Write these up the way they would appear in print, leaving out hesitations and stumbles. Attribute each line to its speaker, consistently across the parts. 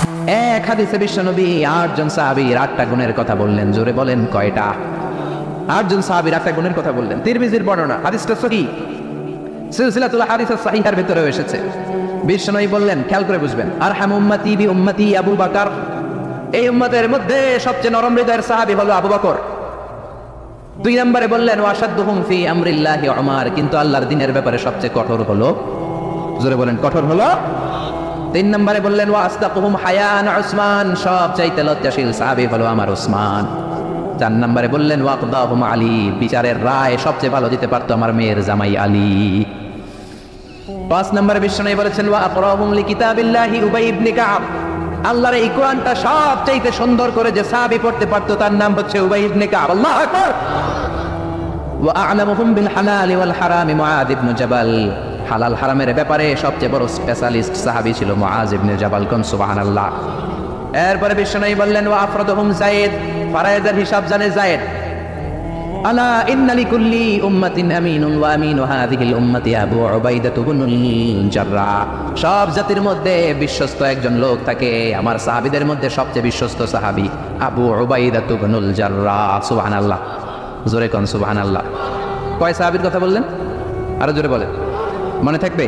Speaker 1: এক হাদিসে বিশ্বনবী ৮ জন সাহাবীর ৮টা গুণের কথা বললেন। জোরে বলেন কয়টা? ৮ জন সাহাবীর 8টা গুণের কথা বললেন। তিরমিজির বর্ণনা, হাদিসটা সহিহ, সিলসিলাতুল হাদিস সাহিহার ভিতরে এসেছে। বিশ্বনবী বললেন, খেয়াল করে বুঝবেন, আরহাম উম্মতি বি উম্মতি আবু বকর, এই উম্মতের মধ্যে সবচেয়ে নরম হৃদয়ের সাহাবী হলো আবু বকর। 2 নম্বরে বললেন ওয়াশাদ্দুহুম ফি আমরিল্লাহি উমর, কিন্তু আল্লাহর দ্বীনের ব্যাপারে সবচেয়ে কঠোর হলো, জোরে বলেন কঠোর হলো। 3 নম্বরে বললেন ওয়াসদাকুহুম হায়ান উসমান, সবচাইতে লজ্জাশীল সাহাবী হলো আমার উসমান। 4 নম্বরে বললেন ওয়াকদাহুম আলী, বিচারের রায় সবচেয়ে ভালো দিতে পারতো আমার মেয়ের জামাই আলী। 5 নম্বরে বিশ্বনবী বলেছেন ওয়া আকরাহুম লিকিতাবিল্লাহি উবাই ইবনে কাব, আল্লাহর এই কোরআনটা সবচাইতে সুন্দর করে যে সাহাবী পড়তে পারতো তার নাম হচ্ছে উবাই ইবনে কাব। আল্লাহু আকবার। ওয়া আ'লামুহুম বিল হালাল ওয়াল হারাম মুআয ইবনে জাবাল, হালাল হারামের ব্যাপারে সবচেয়ে বড় স্পেশালিস্ট সাহাবী ছিল মুআয ইবনে জাবাল। কোন সুবহানাল্লাহ। এরপরে বিশ্বনবী বললেন ওয়া আফরাদুহুম যায়েদ, ফারায়েজের হিসাব জানে যায়েদ। আলা ইন্না লিকুল্লি উম্মাতিন আমিনুন ওয়া আমিনু হাযিহিল উম্মতি আবু উবাইদা ইবনুল জাররাহ, সব জাতির মধ্যে বিশ্বস্ত একজন লোক থাকে, আমার সাহাবীদের মধ্যে সবচেয়ে বিশ্বস্ত সাহাবী আবু উবাইদা ইবনুল জাররাহ। সুবহানাল্লাহ, জোরে কোন সুবহানাল্লাহ। কয় সাহাবীর কথা বললেন? আরো জোরে বলেন, মনে থাকবে।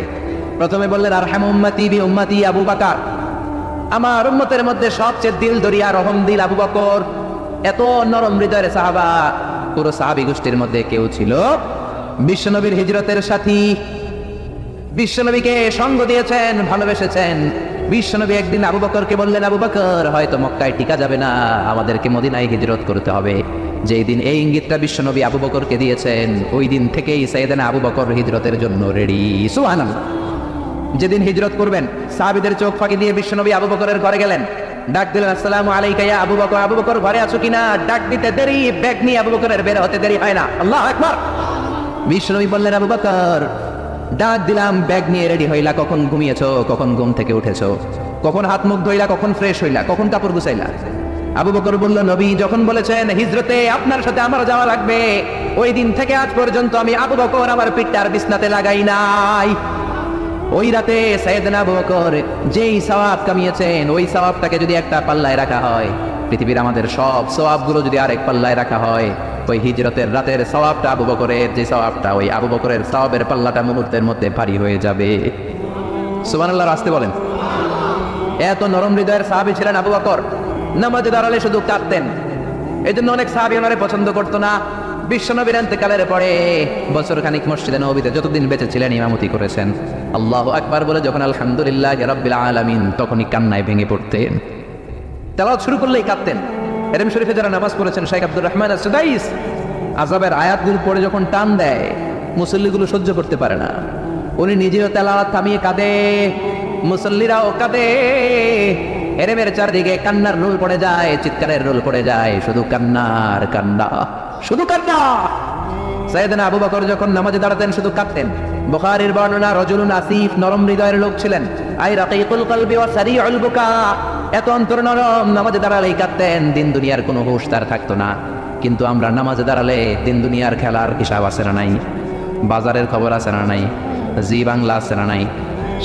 Speaker 1: প্রথমে বললেন আরহাম উম্মতি বি উম্মতি আবু বকর, আমার উম্মতের মধ্যে সবচেয়ে দিল দরিয়া রহম দিল আবু বকর। এত নরম হৃদয়ের সাহাবা পুরো সাহাবী গোষ্ঠীর মধ্যে কেউ ছিল। বিশ্বনবীর হিজরতের সাথী, বিশ্বনবীকে সঙ্গ দিয়েছেন, ভালোবেসেছেন। বিশ্বনবী একদিন আবু বকরকে বললেন, আবু বকর হয়তো মক্কায় টিকা যাবে না, আমাদেরকে মদিনায় হিজরত করতে হবে। যেই দিন এই ইঙ্গিতটা বিশ্বনবী আবু বকরকে দিয়েছেন, ওই দিন থেকেই সাইয়েদনা আবু বকর হিজরতের জন্য রেডি। সুবহানাল্লাহ। যেদিন হিজরত করবেন, সাহাবীদের চোখ ফাঁকি দিয়ে বিশ্বনবী আবু বকরের ঘরে গেলেন, ডাক দিলেন আসসালামু আলাইকা ইয়া আবু বকর। আবু বকর ঘরে আছো কিনা? ডাক দিতে দেরি, ব্যাগ নিয়ে আবু বকরের বের হতে দেরি হয় না। আল্লাহু আকবার। বিশ্বনবী বললেন আবু বকর, ডাক দিলাম, ব্যাগ নিয়ে রেডি হইলা, কখন ঘুমিয়েছো, কখন ঘুম থেকে উঠেছো, কখন হাত মুখ ধইলা, কখন ফ্রেশ হইলা, কখন কাপড় গুছাইলা? আবু বকর বলল, নবী যখন বলেছেন হিজরতে আপনার সাথে আমার যাওয়া লাগবে, ওই দিন থেকে আজ পর্যন্ত আমি আবু বকর আমার পিঠটা আর বিছনাতে লাগাই নাই। ওই রাতে সাইয়েদনা আবু বকর যেই সওয়াব কামিয়েছেন, ওই সওয়াবটাকে যদি একটা পাল্লায় রাখা হয়, পৃথিবীর আমাদের সব সওয়াবগুলো যদি আরেক পাল্লায় রাখা হয়, ওই হিজরতের রাতের সওয়াবটা আবু বকরের যে সওয়াবটা, ওই আবু বকরের সওয়াবের পাল্লাটা মুহূর্তের মধ্যে ভারী হয়ে যাবে। সুবহানাল্লাহ, আসতে বলেন। এত নরম হৃদয়ের সাহাবী ছিলেন আবু বকর। নামাজে দাঁড়ালে শুধু কাঁদতেন, এই জন্য অনেক সাহাবী ওনারে পছন্দ করতো না। বিশ্বনবীর ইন্তেকালের পরে বছর খানিক মসজিদে নববীতে যতদিন বেঁচে ছিলেন ইমামতি করেছেন। আল্লাহু আকবার বলে যখন আলহামদুলিল্লাহি রাব্বিল আলামিন, তখনই কান্নায় ভেঙে পড়তেন। তেলাওয়াত শুরু করলেই কাঁদতেন। এরম শরীফে যারা নামাজ পড়েছেন, শেখ আব্দুর রহমান আস-সুদাইস আযাবের আয়াতগুলো পড়ে যখন টান দেয়, মুসল্লিগুলো সহ্য করতে পারে না, উনি নিজেও তেলাওয়াত থামিয়ে কাঁদে, মুসল্লিরাও কাঁদে। এরমের চারদিকে কান্নার রোল পড়ে যায়, চিৎকারের রোল পড়ে যায়, শুধু কান্নার কান্না, শুধু কান্না। সাইয়েদনা আবু বকর যখন নামাজে দাঁড়াতেন শুধু কাঁদতেন। বুখারীর বর্ণনা, রজুলুন আসিফ, নরম হৃদয়ের লোক ছিলেন, আই রাকিকুল কলবি ওয়া সারিউল বুকা, এত অন্তর নরম, নামাজে দাঁড়ালেই কাঁদতেন, দিন দুনিয়ার কোনো হুঁশ তার থাকতো না। কিন্তু আমরা নামাজে দাঁড়ালে দিন দুনিয়ার খেলার হিসাব আছে না নাই, বাজারের খবর আছে না নাই, জি বাংলা আছে না নাই,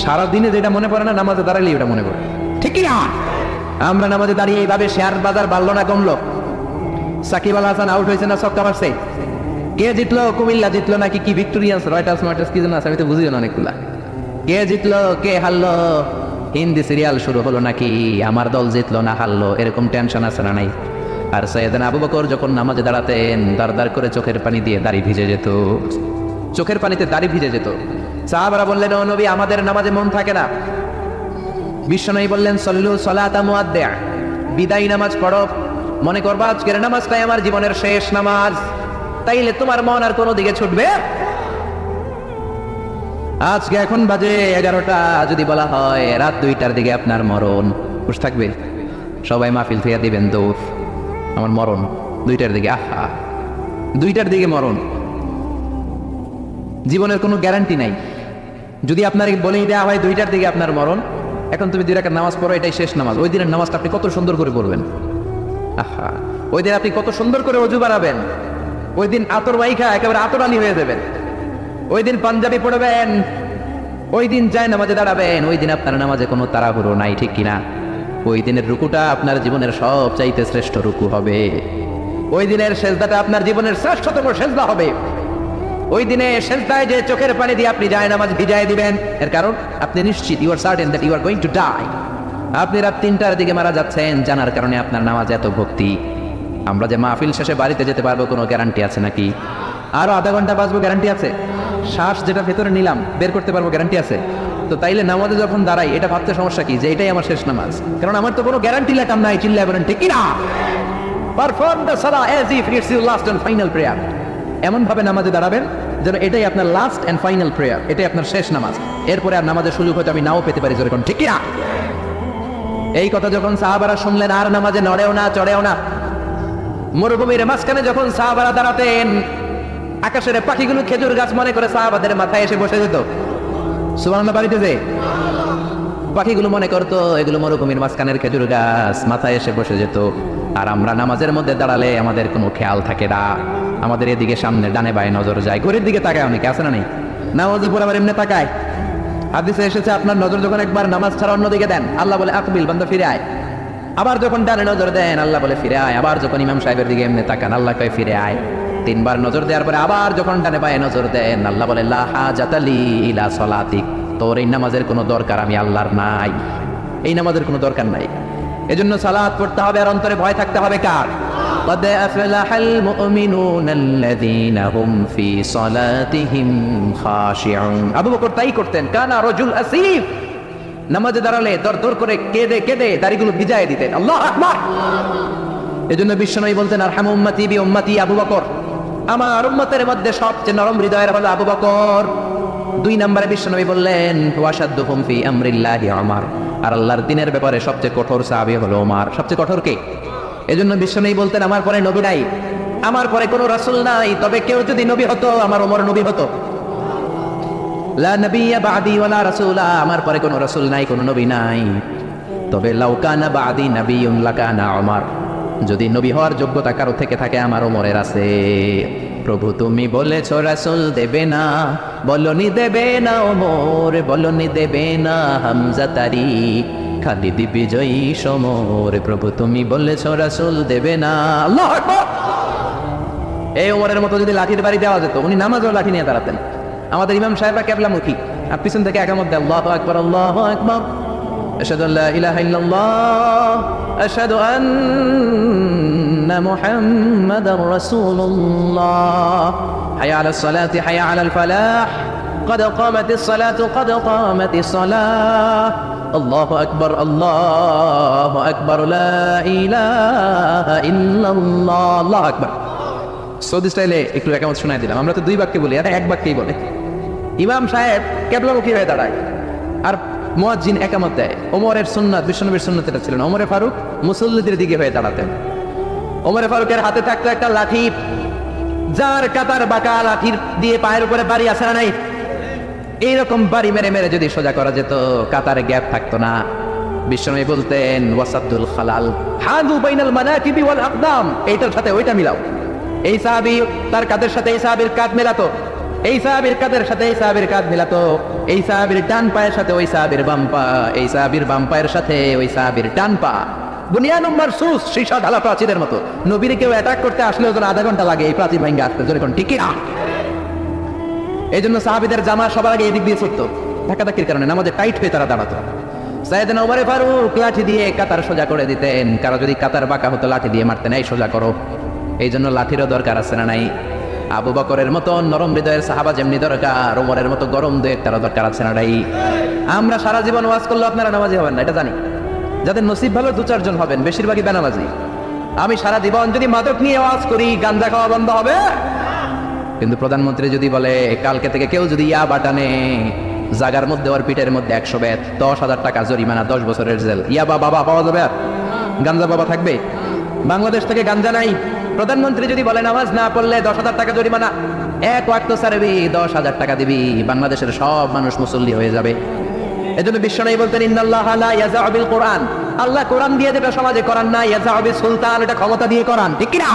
Speaker 1: সারাদিনে যেটা মনে পড়ে না নামাজে দাঁড়ালেই ওটা মনে পড়ে, ঠিক না? আমরা নামাজে দাঁড়িয়ে এইভাবে শেয়ার বাজার বাড়লো না কমলো, সাকিব আল হাসান আউট হয়েছে না ছক্কা মারছে, কে জিতলো, কুমিল্লা জিতলো নাকি কি ভিক্টোরিয়ান্স রয়টার্স মার্টার্স কি যেন আছে, আমি তো বুঝিও না অনেকগুলা, কে জিতলো কে হারলো, হিন্দি সিরিয়াল শুরু হলো নাকি, আমার দল জিতলো না হারলো, এরকম টেনশন আছে না নাই? আর সাইয়েদনা আবু বকর যখন নামাজে দাঁড়াতেন, দাঁড় দাঁড় করে চোখের পানি দিয়ে দাড়ি ভিজে যেত, চোখের পানিতে দাড়ি ভিজে যেত। সাহাবারা বললেন, ও নবী আমাদের নামাজে মন থাকে না। বিশ্বনবী বললেন, সল্লু সলাতা মুআদ্দিআ, বিদায় নামাজ পড়ো, মনে করবা আজকের নামাজটাই আমার জীবনের শেষ নামাজ, তাইলে তোমার মন আর কোনো দিকে ছুটবে। আজকে এখন বাজে 11টা, যদি বলা হয় রাত 2টার দিকে আপনার মরণ, খুশ থাকবে? সবাই মাহফিল থিয়া দিবেন দৌড়, আমার মরণ 2টার দিকে, আহা 2টার দিকে মরণ। জীবনের কোনো গ্যারান্টি নাই। যদি আপনার বলেই দেওয়া হয় 2টার দিকে আপনার মরণ, এখন তুমি 2 রাকাত নামাজ পড়ো, এটাই শেষ নামাজ, ওই দিনের নামাজটা আপনি কত সুন্দর করে পড়বেন, আহা ওই দিন আপনি কত সুন্দর করে ওযু বাড়াবেন, ওই দিন আতর মাইখা একেবারে আতরানি হয়ে যাবেন, ওই দিন পাঞ্জাবি পড়বেন, ওই দিন যায় নামাজে দাঁড়াবেন, ওই দিন আপনার নামাজে কোনো তাড়াহুড়ো নাই, ঠিক কিনা? ওই দিনের রুকুটা আপনার জীবনের সবচাইতে শ্রেষ্ঠ রুকু হবে। ওই দিনের সেজদাটা আপনার জীবনের শ্রেষ্ঠতম সেজদা হবে। ওই দিনে সেজদায় যে চোখের পানি দিয়ে আপনি জায়নামাজ ভিজায় দিবেন, এর কারণ আপনি নিশ্চিত, you are certain that you are going to die. আপনি রাত 3টার দিকে মারা যাচ্ছেন জানার কারণে আপনার নামাজ এত ভক্তি। আমরা যে মাহফিল শেষে বাড়িতে যেতে পারবো কোনো গ্যারান্টি আছে নাকি? আরো আধা ঘন্টা বাঁচবো গ্যারান্টি আছে? শ্বাস যেটা ভেতরে নিলাম বের করতে পারবো গ্যারান্টি আছে? তো তাইলে নামাজে যখন দাঁড়াই এটা ভাবতে সমস্যা কি যে এটাই আমার শেষ নামাজ? কারণ আমার তো কোনো গ্যারান্টি লেখাম নাই। চিল্লায় বলেন ঠিক কিনা? Perform the salah as if it's your last and final prayer. এমন ভাবে নামাজে দাঁড়াবেন যেন এটাই আপনার লাস্ট এন্ড ফাইনাল প্রেয়ার, এটাই আপনার শেষ নামাজ। এরপরে আর নামাজের সুযোগ হয়তো আমি নাও পেতে পারি, যেরকম ঠিক কিনা? এই কথা যখন সাহাবারা শুনলেন আর নামাজে নড়েও না চড়েও না। মরুভূমির মাঝখানে যখন সাহাবারা দাঁড়াতেন, আকাশের পাখিগুলো খেজুর গাছ মনে করে সাহাবাদের মাথায় এসে বসে যেত। সুবহানাল্লাহ বাড়িতে যে পাখিগুলো মনে করতো এগুলো মরুভূমির মাঝখানের খেজুর গাছ, মাথায় এসে বসে যেত। আর আমরা নামাজের মধ্যে দাঁড়ালে আমাদের কোনো খেয়াল থাকে না, আমাদের এদিকে সামনে ডানে বায়ে নজর যায়, ঘড়ির দিকে তাকায় অনেকে, আছে না নেই? নামাজের পর আবার এমনি তাকায়। হাদিসে এসেছে আপনার নজর যখন একবার নামাজ ছাড়া অন্যদিকে দেন, আল্লাহ বলে আকবিল, বান্দা ফিরে আয়। আবার যখন ডানে নজর দেন, আল্লাহ বলে ফিরে আয়। আবার যখন ইমাম সাহেবের দিকে এমনি তাকান, আল্লাহ কয় ফিরে আয়। 3বার নজর দেওয়ার পরে আবার যখন ডানে বায়ে নজর দেন, আল্লাহ বলে লা হাজাতা লি ইলা সলাতিক, তোর এই নামাজের কোনো দরকার আমি আল্লাহর নাই, এই নামাজের কোনো দরকার নাই। এজন্য সালাত পড়তে হবে আর অন্তরে ভয় থাকতে হবে কার? قد أفلح المؤمنون الذين هم في صلاتهم خاشعون। আবু বকর তাই করতেন, কানা রাজুল আসিফ, নামাজে দাঁড়ালে দর করে কেঁদে কেঁদে দাড়িগুলো ভিজায় দিতেন। আল্লাহু আকবার। এজন্য বিশ্বনবী বলতেন আরহামু উম্মতি বি উম্মতি আবু বকর, আমার উম্মতের মধ্যে সবচেয়ে নরম হৃদয়ের হলো আবু বকর। 2 নম্বরে বিশ্বনবী বললেন ওয়াশাদ্দুহুম ফি আমরিল্লাহি ওমর, আর আল্লাহর দ্বীনের ব্যাপারে সবচেয়ে কঠোর সাহাবী হলো ওমর। সবচেয়ে কঠোর কে? এজন্য বিশ্বনবী বলতেন আমার পরে নবী নাই, আমার পরে কোনো রাসূল নাই, তবে কেউ যদি নবী হতো আমার ওমর নবী হতো। লা নবিয়্যা বাদি ওয়ালা রাসূলা, আমার পরে কোনো রাসূল নাই, কোনো নবী নাই, তবে লাউ কানা বাদি নাবিয়্যুন লাকানা ওমর, যদি নবী হওয়ার যোগ্যতা কারো থেকে থাকে আমার ওমরের আছে। প্রভু তুমি বলেছো রাসূল দেবে না, বলনি দেবে না ওমর, বলনি দেবে না হামজা তারি, খালিদ বিজয়ী সমর, প্রভু তুমি বলেছো রাসূল দেবে না। আল্লাহু আকবার। এই ওমরের মতো যদি লাঠির বাড়ি দেওয়া যেত, উনি নামাজেও লাঠি নিয়ে দাঁড়াতেন। আমাদের ইমাম সাহেবরা কেবলামুখী, আর পিছন থেকে একামত দেয় আল্লাহু আকবার আল্লাহু আকবার, আশহাদু আল্লা ইলাহা ইল্লাল্লাহ, আশহাদু আন্না মুহাম্মাদার রাসূলুল্লাহ, হাইয়া আলাস সালাতি হাইয়া আলাল ফালাহ, قد قامت الصلاة قد قامت الصلاة, الله أكبر الله أكبر لا إله إلا الله, الله أكبر। সৌদি স্টাইলে একটু একামত শোনাই দিলাম। আমরা তো 2 বাক্যে বলি, আর 1 বাক্যেই বলে। ইমাম সাহেব কিবলামুখী হয়ে দাঁড়ায় আর মুয়াজ্জিন একামত দেয়। ওমরের সুন্নাত, বিশ্বনবীর সুন্নাত এটা ছিল না। ওমরে ফারুক মুসল্লিদের দিকে হয়ে দাঁড়াতেন। ওমরে ফারুকের হাতে থাকতো একটা লাঠি, যার কাতার বাঁকা, লাঠির দিয়ে পায়ের উপরে বাড়ি আছে না নাই? এইরকম বাড়ি মেরে মেরে যদি সোজা করা যেত, কাতারে গ্যাপ থাকতো না। বিশ্বনবী বলতেন ওয়াসাদুল খালাল, হাদু বাইনাল মানাকিবি ওয়াল আকদাম, এইটার সাথে ওইটা মিলাও। এই সাহাবী তার কাঁধের সাথে এই সাহাবীর কাঁধ মেলাতো, এই সাহাবীর কাঁধের সাথে এই সাহাবীর কাঁধ মেলাতো, এই সাহাবীর ডান পায়ের সাথে ওই সাহাবীর বাম পা, এই সাহাবীর বাম পায়ের সাথে ওই সাহাবীর ডান পা। বুনিয়ানুম মারসুস, সীসা ঢালা প্রাচীরের মতো। নবীরে কেউ অ্যাটাক করতে আসলেও যেন আধা ঘন্টা লাগে এই প্রাচীর ভাঙ্গা আসতে, যেরকম ঠিক না। এই জন্য সাহাবীদের জামা সবার আগে এদিক দিয়ে ছুটতো, ধাক্কাধাক্কির কারণে নামাজে টাইট হয়ে তারা দাঁড়াতো। সাইয়েদনা ওমর ফারুক লাঠি দিয়ে কাতার সোজা করে দিতেন, কারো যদি কাতার বাঁকা হতো লাঠি দিয়ে মারতেন, এই সোজা করো। এই জন্য লাঠিরও দরকার আছে না নাই? আবু বকরের মতো নরম হৃদয়ের সাহাবা যেমনি দরকার, ওমরের মতো গরম দুয়ের তারও দরকার আছে না নাই? আমরা সারা জীবন ওয়াজ করলে আপনারা নামাজি হবেন না, এটা জানি। যাদের নসিব ভালো 2-4 জন হবেন, বেশিরভাগই বেনামাজি। আমি সারা জীবন যদি মাদক নিয়ে ওয়াজ করি, গাঁজা খাওয়া বন্ধ হবে? কিন্তু প্রধানমন্ত্রী যদি বলে কালকে থেকে কেউ যদি ইয়া বাটানে, জাগার মধ্যে ওর পিঠের মধ্যে 100 বেত, 10,000 টাকা জরিমানা, 10 বছরের জেল, ইয়া বাবা পাওয়া যাবে? আর গাঞ্জা বাবা থাকবে? বাংলাদেশ থেকে গাঞ্জা নাই। প্রধানমন্ত্রী যদি বলে নামাজ না পড়লে 10,000 টাকা জরিমানা, 1 ওয়াক্ত ছাড়বি 10,000 টাকা দিবি, বাংলাদেশের সব মানুষ মুসল্লি হয়ে যাবে। এজন্য বিশ্বনবী বলতেন ইন্নাল্লাহা লা ইয়াযাউ বিল কুরআন, আল্লাহ কোরআন দিয়ে যেটা সমাজে করান না, ইয়াযাউ বিস সুলতান, এটা ক্ষমতা দিয়ে করান, ঠিক কি না?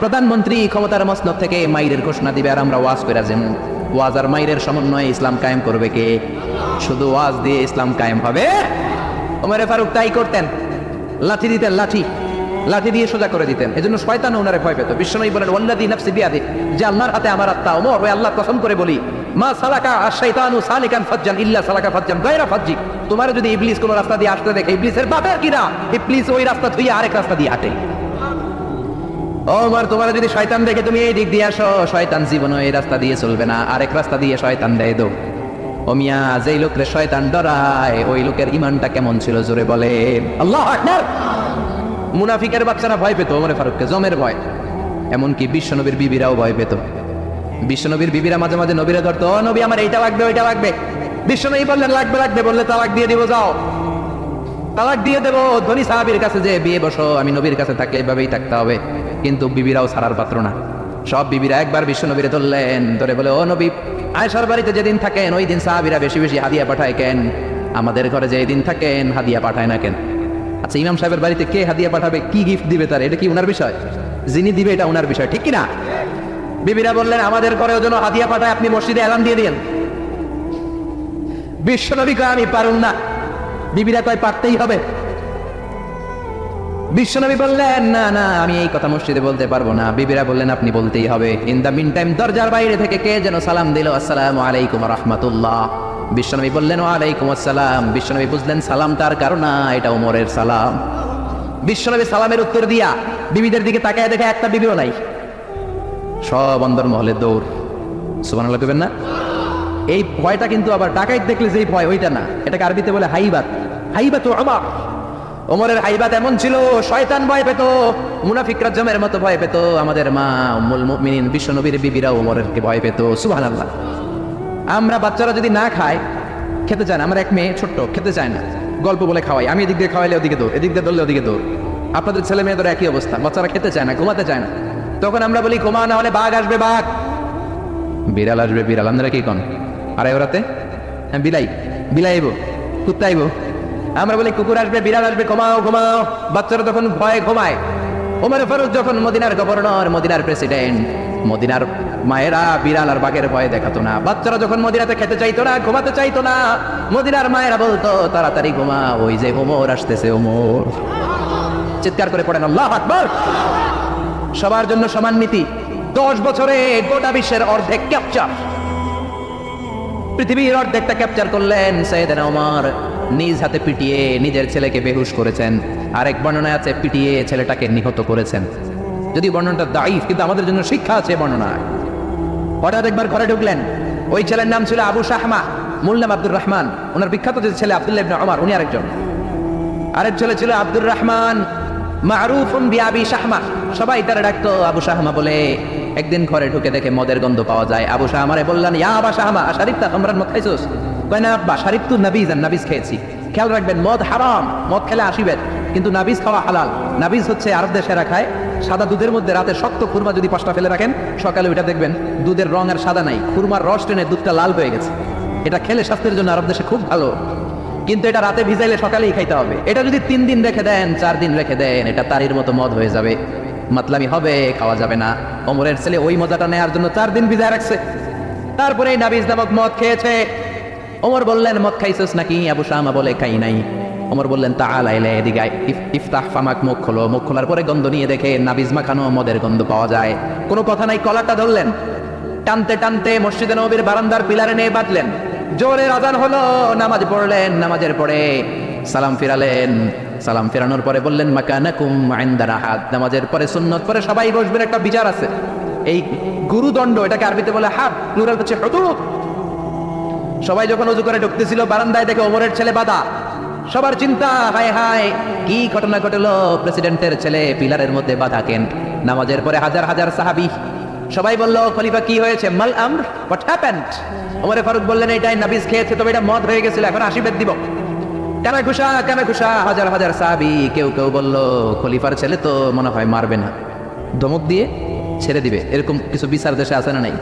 Speaker 1: প্রধানমন্ত্রী ক্ষমতার মসনদ থেকে মাইরের ঘোষণা দিবে, আর আমরা ওয়াজ করে যাবো। ওয়াজ আর মাইরের সমন্বয়ে ইসলাম কায়েম করবে কে? শুধু ওয়াজ দিয়ে ইসলাম কায়েম হবে? ওমরে ফারুক তাই করতেন, লাঠি দিতেন, লাঠি দিয়ে সোজা করে দিতেন। এজন্য শয়তান ওনারে ভয় পেত। বিশ্বনবী বলেন ওয়াল্লাযী নাফসি বিয়াদিহি, যে আল্লাহর হাতে আমার আত্মা, ওমর ওই আল্লাহ কসম করে বলি, মা সালাকা আশ-শাইতানু সালিকান ফাজ্জান ইল্লা সালাকা ফাজ্জান গায়রা ফাজ্জি। তোমার যদি ইবলিস কোন রাস্তা দিয়ে আসতে দেখে, ইবলিসের বাপের কিনা, ইবলিস ওই রাস্তা ধুইয়া আরেক রাস্তা দিয়ে হাঁটে। ওমর তোমার যদি শয়তান দেখে তুমি এই দিক দিয়ে আসো, শয়তান জীবনে এই রাস্তা দিয়ে চলবে না, আরেক রাস্তা দিয়ে শয়তান দেয় দো। ও মিয়া, যেই লোকের শয়তান ডরায় ওই লোকের ঈমানটা কেমন ছিল জোরে বলেন আল্লাহু আকবার। মুনাফিকের বাচ্চারা ভয় পেত ওমর ফারুককে, জমের ভয়। এমনকি বিশ্বনবীর বিবিরাও ভয় পেত। বিশ্বনবীর বিবিরা মাঝে মাঝে নবীরে ধরতো, ও নবী আমার এইটা লাগবে ওইটা লাগবে। বিশ্বনবী বললেন লাগবে, বললে তালাক দিয়ে দিব, যাও তালাক দিয়ে দেবো। ধনী সাহাবীর কাছে যে বিয়ে বসো, আমি নবীর কাছে থাকলে এইভাবেই থাকতে হবে। কিন্তু বিবিরাও ছাড়ার পাত্র না। সব বিবিরা একবার বিশ্বনবীরে ধরলেন, ধরে বলে, ও নবী, আয়েশার বাড়িতে যেদিন থাকেন ওই দিন সাহাবীরা বেশি বেশি হাদিয়া পাঠায় কেন? আমাদের ঘরে যে দিন থাকেন হাদিয়া পাঠায় না কেন? আচ্ছা, ইমাম সাহেবের বাড়িতে কে হাদিয়া পাঠাবে, কি গিফট দিবে তার, এটা কি উনার বিষয়? যিনি দিবে এটা উনার বিষয়, ঠিক কিনা? বিবিরা বললেন আমাদের ঘরেও যেন হাদিয়া পাঠায়, আপনি মসজিদে এলান দিয়ে দিন। বিশ্বনবী কয় আমি পারুম না। বিবিরা কয় পারতেই হবে। বিশ্বনবী বললেন না না, আমি এই কথা মসজিদে বলতে পারবো না। বিবিরা বললেন আপনি বলতেই হবে। ইন দা মিন টাইম দরজার বাইরে থেকে কে যেন সালাম দিল, আসসালামু আলাইকুম ওয়া রাহমাতুল্লাহ। বিশ্বনবী বললেন ওয়া আলাইকুম আসসালাম। বিশ্বনবী বুঝলেন সালাম তার কারণ না, এটা ওমরের সালাম। বিশ্বনবী সালামের উত্তর দিয়া বিবিদের দিকে তাকায় দেখে একটা বিবিও নাই। সব অন্দরমহলে দৌড়। সুবহানাল্লাহ কইবেন না? এই ভয়টা কিন্তু আবার ডাকাইত দেখলে যেই ভয় ওইটা না, এটাকে আরবিতে বলে হাইবাত। হাইবাতু ওমর। ওমরের হাইবাত এমন ছিল, শয়তান ভয় পেত, মুনাফিকরা জমের মতো ভয় পেত। আমাদের মা উম্মুল মুমিনিন বিশ্বনবীর বিবিরা ওমরেরকে ভয় পেত। সুবহানাল্লাহ। আমরা বাচ্চারা যদি না খায়, খেতে চায় না, আমার এক মেয়ে ছোট্ট খেতে চায় না, গল্প বলে খাওয়াই, আমি এদিক দিয়ে খাওয়াইলে ওদিকে দৌড়, এদিক দিয়ে ধরলে ওদিকে দৌড়। আপনাদের ছেলে মেয়েদের একই অবস্থা, বাচ্চারা খেতে চায় না, ঘুমাতে চায় না। তখন আমরা বলি ঘুমা, না হলে বাঘ আসবে, বাঘ, বিড়াল আসবে, বিড়াল। আপনারা কি কন? আরে ওরাতে হ্যাঁ বিলাই, বিলাইব, কুত্তাইব। আমরা বলি কুকুর আসবে, বিড়াল আসবে, ঘুমাও ঘুমাও। বাচ্চারা তখন ভয়ে ঘুমায়। ওমর ফারুক যখন মদিনার গভর্নর, মদিনার প্রেসিডেন্ট, মদিনার মায়েরা বিড়াল আর বাঘের ভয়ে দেখাতো না। বাচ্চারা যখন মদিনাতে খেতে চাইতো না, ঘুমাতে চাইতো না, মদিনার মায়েরা বলতো তাড়াতাড়ি ঘুমা, ওই যে ওমর আসতেছে, ওমর। চিৎকার করে পড়েন আল্লাহু আকবার। সবার জন্য সমান নীতি। 10 বছরে গোটা বিশ্বের অর্ধেক ক্যাপচার, পৃথিবীর অর্ধেকটা ক্যাপচার করলেন সাইয়েদনা ওমর। নিজ হাতে পিটিয়ে নিজের ছেলেকে বেহুশ করেছেন। আরেক বর্ণনায় আছে পিটিয়ে ছেলেটাকে নিহত করেছেন। যদি বর্ণনাটা দাইফ, কিন্তু আমাদের জন্য শিক্ষা আছে বর্ণনায়। হঠাৎ একবার ঘরে ঢুকলেন। ওই ছেলের নাম ছিল আবু শাহমা, মূল নাম আব্দুর রহমান। ওনার বিখ্যাত যে ছেলে আব্দুল্লাহ ইবনে ওমর, উনি আরেকজন। আরেক ছেলে ছিল আব্দুর রহমান, মারুফুন বিআবি শাহমা, সবাই তারা ডাকতো আবু শাহমা বলে। একদিন ঘরে ঢুকে দেখে মদের গন্ধ পাওয়া যায়। আবু শাহমারে বললেন, ইয়া আবা শাহমা আশারিবতা খামরান মদ খাইছস? কয় না আব্বা, শারিবতু নাবিজান, নাবিজ খেয়েছি। খেয়াল রাখবেন, মদ হারাম, মদ খেলে আসিবেন, কিন্তু নাবিজ খাওয়া হালাল। নাবিজ হচ্ছে আরব দেশেরা খায়, সাদা দুধের মধ্যে রাতে শক্ত খুরমা যদি 5টা ফেলে রাখেন, সকালে ওইটা দেখবেন দুধের রং আর সাদা নাই, খুরমার রস টেনে দুধটা লাল হয়ে গেছে। এটা খেলে স্বাস্থ্যের জন্য আরব দেশে খুব ভালো, কিন্তু এটা রাতে ভিজাইলে সকালেই খাইতে হবে। এটা যদি 3 দিন রেখে দেন, 4 দিন রেখে দেন, এটা তারির মতো মদ হয়ে যাবে, মাতলামি হবে, খাওয়া যাবে না। ওমরের ছেলে ওই মজাটা নেওয়ার জন্য 4 দিন ভিজায় রাখছে, তারপরে এই নাবিজ নামক মদ খেয়েছে। ওমর বললেন, মদ খাইছস নাকি? আবু শাহমা বলে, খাই নাই। ওমর বললেন, তাআলা ইলা, এদিকে আয়, ইফতাহ ফামাক, মুখ খোলো। মুখ খোলার পরে গন্ধ নিয়ে দেখে নাবিজ মাখানো মদের গন্ধ পাওয়া যায়। কোনো কথা নাই, কলারটা ধরলেন, টানতে টানতে মসজিদে নববীর বারান্দার পিলারে নিয়ে বাঁধলেন। জোরে আযান হলো, নামাজ পড়লেন, নামাজের পরে সালাম ফিরালেন। সালাম ফেরানোর পরে বললেন, মাকানাকুম ইনদা রাহাত। নামাজের পরে সুন্নত পরে সবাই বসবেন, একটা বিচার আছে। এই গুরুদণ্ড, এটাকে আরবিতে বলে হাদ, প্লুরাল হচ্ছে হুদুদ। সবাই যখন ওযু করে ঢুকতেছিল, বারান্দায় দেখে ওমরের ছেলে বাধা। সবার চিন্তা, হায় হায় কি ঘটনা ঘটলো, প্রেসিডেন্টের ছেলে পিলারের মধ্যে বাধা কেন? নামাজের পরে হাজার হাজার সাহাবী সবাই বলল, খলিফা কি হয়েছে? মাল আমর, হোয়াট হ্যাপেন্ড? ওমর ফারুক বললেন, এটাই নাবিজ খেয়েছে, তবে এটা মদ হয়ে গেছিল, এখন আশীর্বাদ দিব। কানা ঘুষা হাজার হাজার সাহাবী। কেউ কেউ বলল, খলিফার ছেলে তো মনে হয় মারবে না, ধমক দিয়ে ছেড়ে দিবে। এরকম কিছু বিচার দেশে আছে না নাই?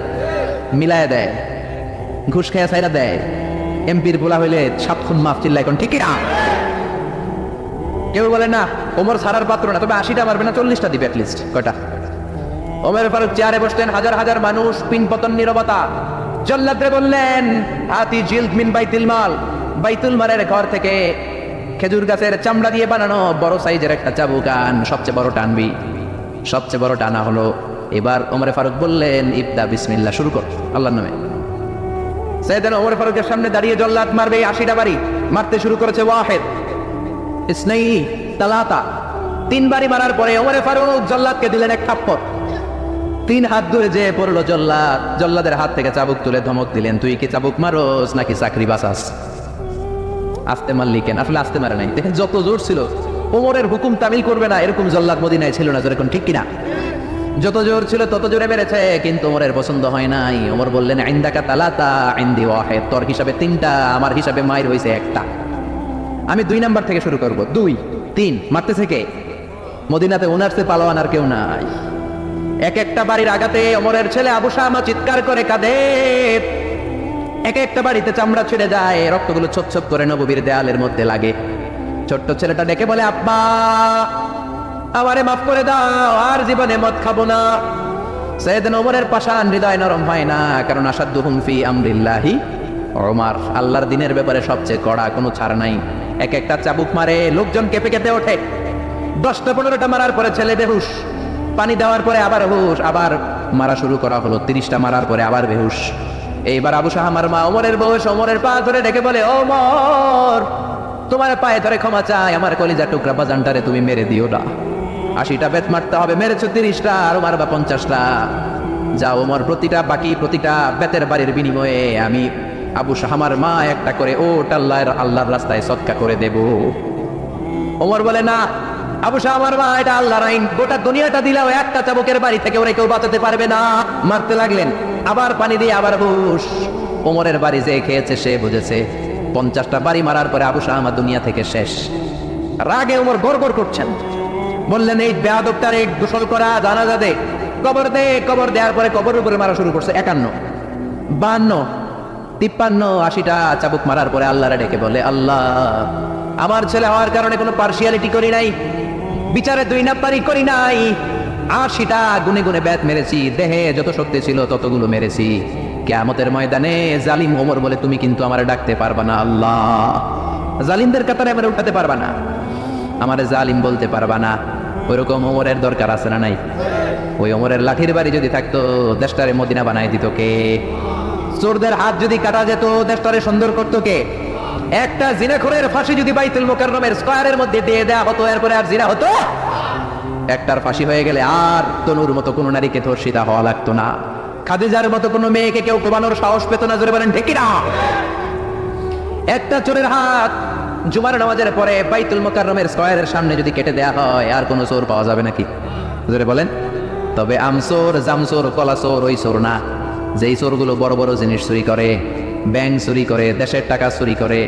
Speaker 1: মিলায় দেয়, ঘুষ খেয়ে সাইরা দেয়। এমপির বলা হইলে 7 খুন মাফ, চিল্লা এখন ঠিক না? কেউ বলে না, ওমর ছাড়ার পাত্র না, তবে 80টা মারবে না, 40টা দিবে অ্যাটলিস্ট। কয়টা? ওমর ফারুক চেয়ারে বসলেন, হাজার হাজার মানুষ, পিনপতন নীরবতা। জল্লাদরে বললেন, হাতি জিলদ মিন বাইতুল মাল, বাইতুল মালের ঘর থেকে খেজুর গাছের চামড়া দিয়ে বানানো বড় সাইজের একটা চাবুক আন, সবচেয়ে বড় টানবি। সবচেয়ে বড় টানা হলো। এবার ওমরে ফারুক বললেন, ইবদা বিসমিল্লাহ, শুরু কর আল্লাহর নামে। সাইয়েদনা ওমর ফারুকের সামনে দাঁড়িয়ে জল্লাদ মারবে 80টা বাড়ি মারতে শুরু করেছে। ওয়াহিদ, ইসনাইনি, তালাতা, 3 বাড়ি মারার পরে ওমরে ফারুক জল্লাদকে দিলেন এক থাপ্পড়। 3 হাত দূরে যে পড়লো জল্লাদ, জল্লাদের হাত থেকে চাবুক তুলে ধমক দিলেন, তুই কি চাবুক মারোস নাকি চাকরি বাঁচাস? আস্তে মারলি কেন? আসলে আস্তে মারে নাই, দেখেন যত জোর ছিল। ওমরের হুকুম তামিল করবে না এরকম জল্লাদ মদিনায় ছিল না, যেরকম ঠিক কিনা? যত জোর ছিল তত জোরে মেরেছে, কিন্তু ওমরের পছন্দ হয় নাই। ওমর বললেন, ইনদাকা তালাতা ইনদি ওয়াহিদ, তোর হিসাবে 3টা, আমার হিসাবে মাইর হইছে একটা। আমি 2 নাম্বার থেকে শুরু করব। 2, 3 মারতেছে কে? মদিনাতে ওনারসে পালোয়ান আর কেউ নাই। এক একটা বাড়ির আঘাতে ওমরের ছেলে আবু শামা চিৎকার করে কাঁদে। এক একটা বাড়িতে চামড়া ছিঁড়ে যায়, রক্তগুলো ছোপ ছোপ করে নববীর দেয়ালের মধ্যে লাগে। ছোট্ট ছেলেটা ডেকে বলে, আব্বা আমারে মাফ করে দাও, আর জীবনে মদ খাবো না। সাইয়েদনা ওমরের পাষাণ হৃদয় নরম হয় না, কারণ আসাদুহুম ফি আমরিল্লাহি ওমর, আল্লাহর দিনের ব্যাপারে সবচেয়ে কড়া, কোনো ছাড় নাই। এক একটা চাবুক মারে, লোকজন কেঁপে কেঁপে ওঠে। 10টা 15টা মারার পরে ছেলে বেহুশ, পানি দেওয়ার পরে আবার হুশ, আবার মারা শুরু করা হলো। 30টা মারার পরে আবার বেহুশ। এইবার আবু শাহামার মা ওমরের বউস ওমরের পা ধরে ডেকে বলে, ওমর তোমার পায়ে ধরে ক্ষমা চাই, আমার কলিজা টুকরা বাজানটারে তুমি মেরে দিও না। 80টা বেত মারতে হবে, মেরেছো 30টা, আর মারবা 50টা। যা ওমর, প্রতিটা বেতের বাড়ির বিনিময়ে আমি আবু শাহামার মা একটা করে ওট আল্লাহর রাস্তায় সদকা করে দেব। ওমর বলে, না আবু শাহামার মা, এটা আল্লাহর আইন, গোটা দুনিয়াটা দিলেও একটা চাবুকের বাড়ি থেকে ওরা কেউ বাঁচাতে পারবে না। মারতে লাগলেন, আবার পানি দিয়ে আবার হুশ। ওমরের বাড়ি যে খেয়েছে সে বুঝেছে। 50টা বাড়ি মারার পরে আবু শাহামা দুনিয়া থেকে শেষ। রাগে ওমর গড়গড় করছেন। বললেন, এই বেয়াদবটারে গোসল করা, জানাজা দে, কবর দে। কবর দেওয়ার পরে কবরের উপরে মারা শুরু করছে। 51, 52, 53, 80টা চাবুক মারার পরে আল্লাহরে ডেকে বলে, আল্লাহ আমার ছেলে হওয়ার কারণে কোনো পার্সিয়ালিটি করি নাই, বিচারে 2 নাম্বারই করি নাই। 80টা গুনে গুনে বেত মেরেছি, দেহে যত শক্তি ছিল ততগুলো মেরেছি। কিয়ামতের ময়দানে জালিম ওমর বলে, তুমি কিন্তু আমারে ডাকতে পারবা না আল্লাহ, জালিমদের কাতারে আমারে উঠাতে পারবা না, আমারে জালিম বলতে পারবা না। ওইরকম ওমরের দরকার আছে না নাই? ওই ওমরের লাঠির বাড়ি যদি থাকতো, দেশটারে মদিনা বানাই দিত কে? চোরদের হাত যদি কাটা যেত, দেশটারে সুন্দর করতো কে? একটা জিনাখোরের ফাঁসি যদি বাইতুল মুকাররমের স্কয়ারের মধ্যে দিয়ে দেয়া হতো, এরপরে আর জিনা হতো? একটার ফাঁসি হয়ে গেলে আর তনুর মতো কোনো নারীকে ধর্ষিতা হওয়া লাগতো না, খাদিজার মতো কোনো মেয়েকে কেউ কোবানোর সাহস পেত না। জোরে বলেন ঠিক কিনা? একটা চোরের হাত জুমার নামাজের পরে বাইতুল মুকাররমের স্কয়ারের সামনে যদি কেটে দেয়া হয়, আর কোনো চোর পাওয়া যাবে নাকি? জোরে বলেন। তবে আমচোর, জামচোর, কলাচোর ওই চোর না, যেই চোরগুলো বড় বড় জিনিস চুরি করে, ব্যাংক চুরি করে, দেশের টাকা চুরি করে,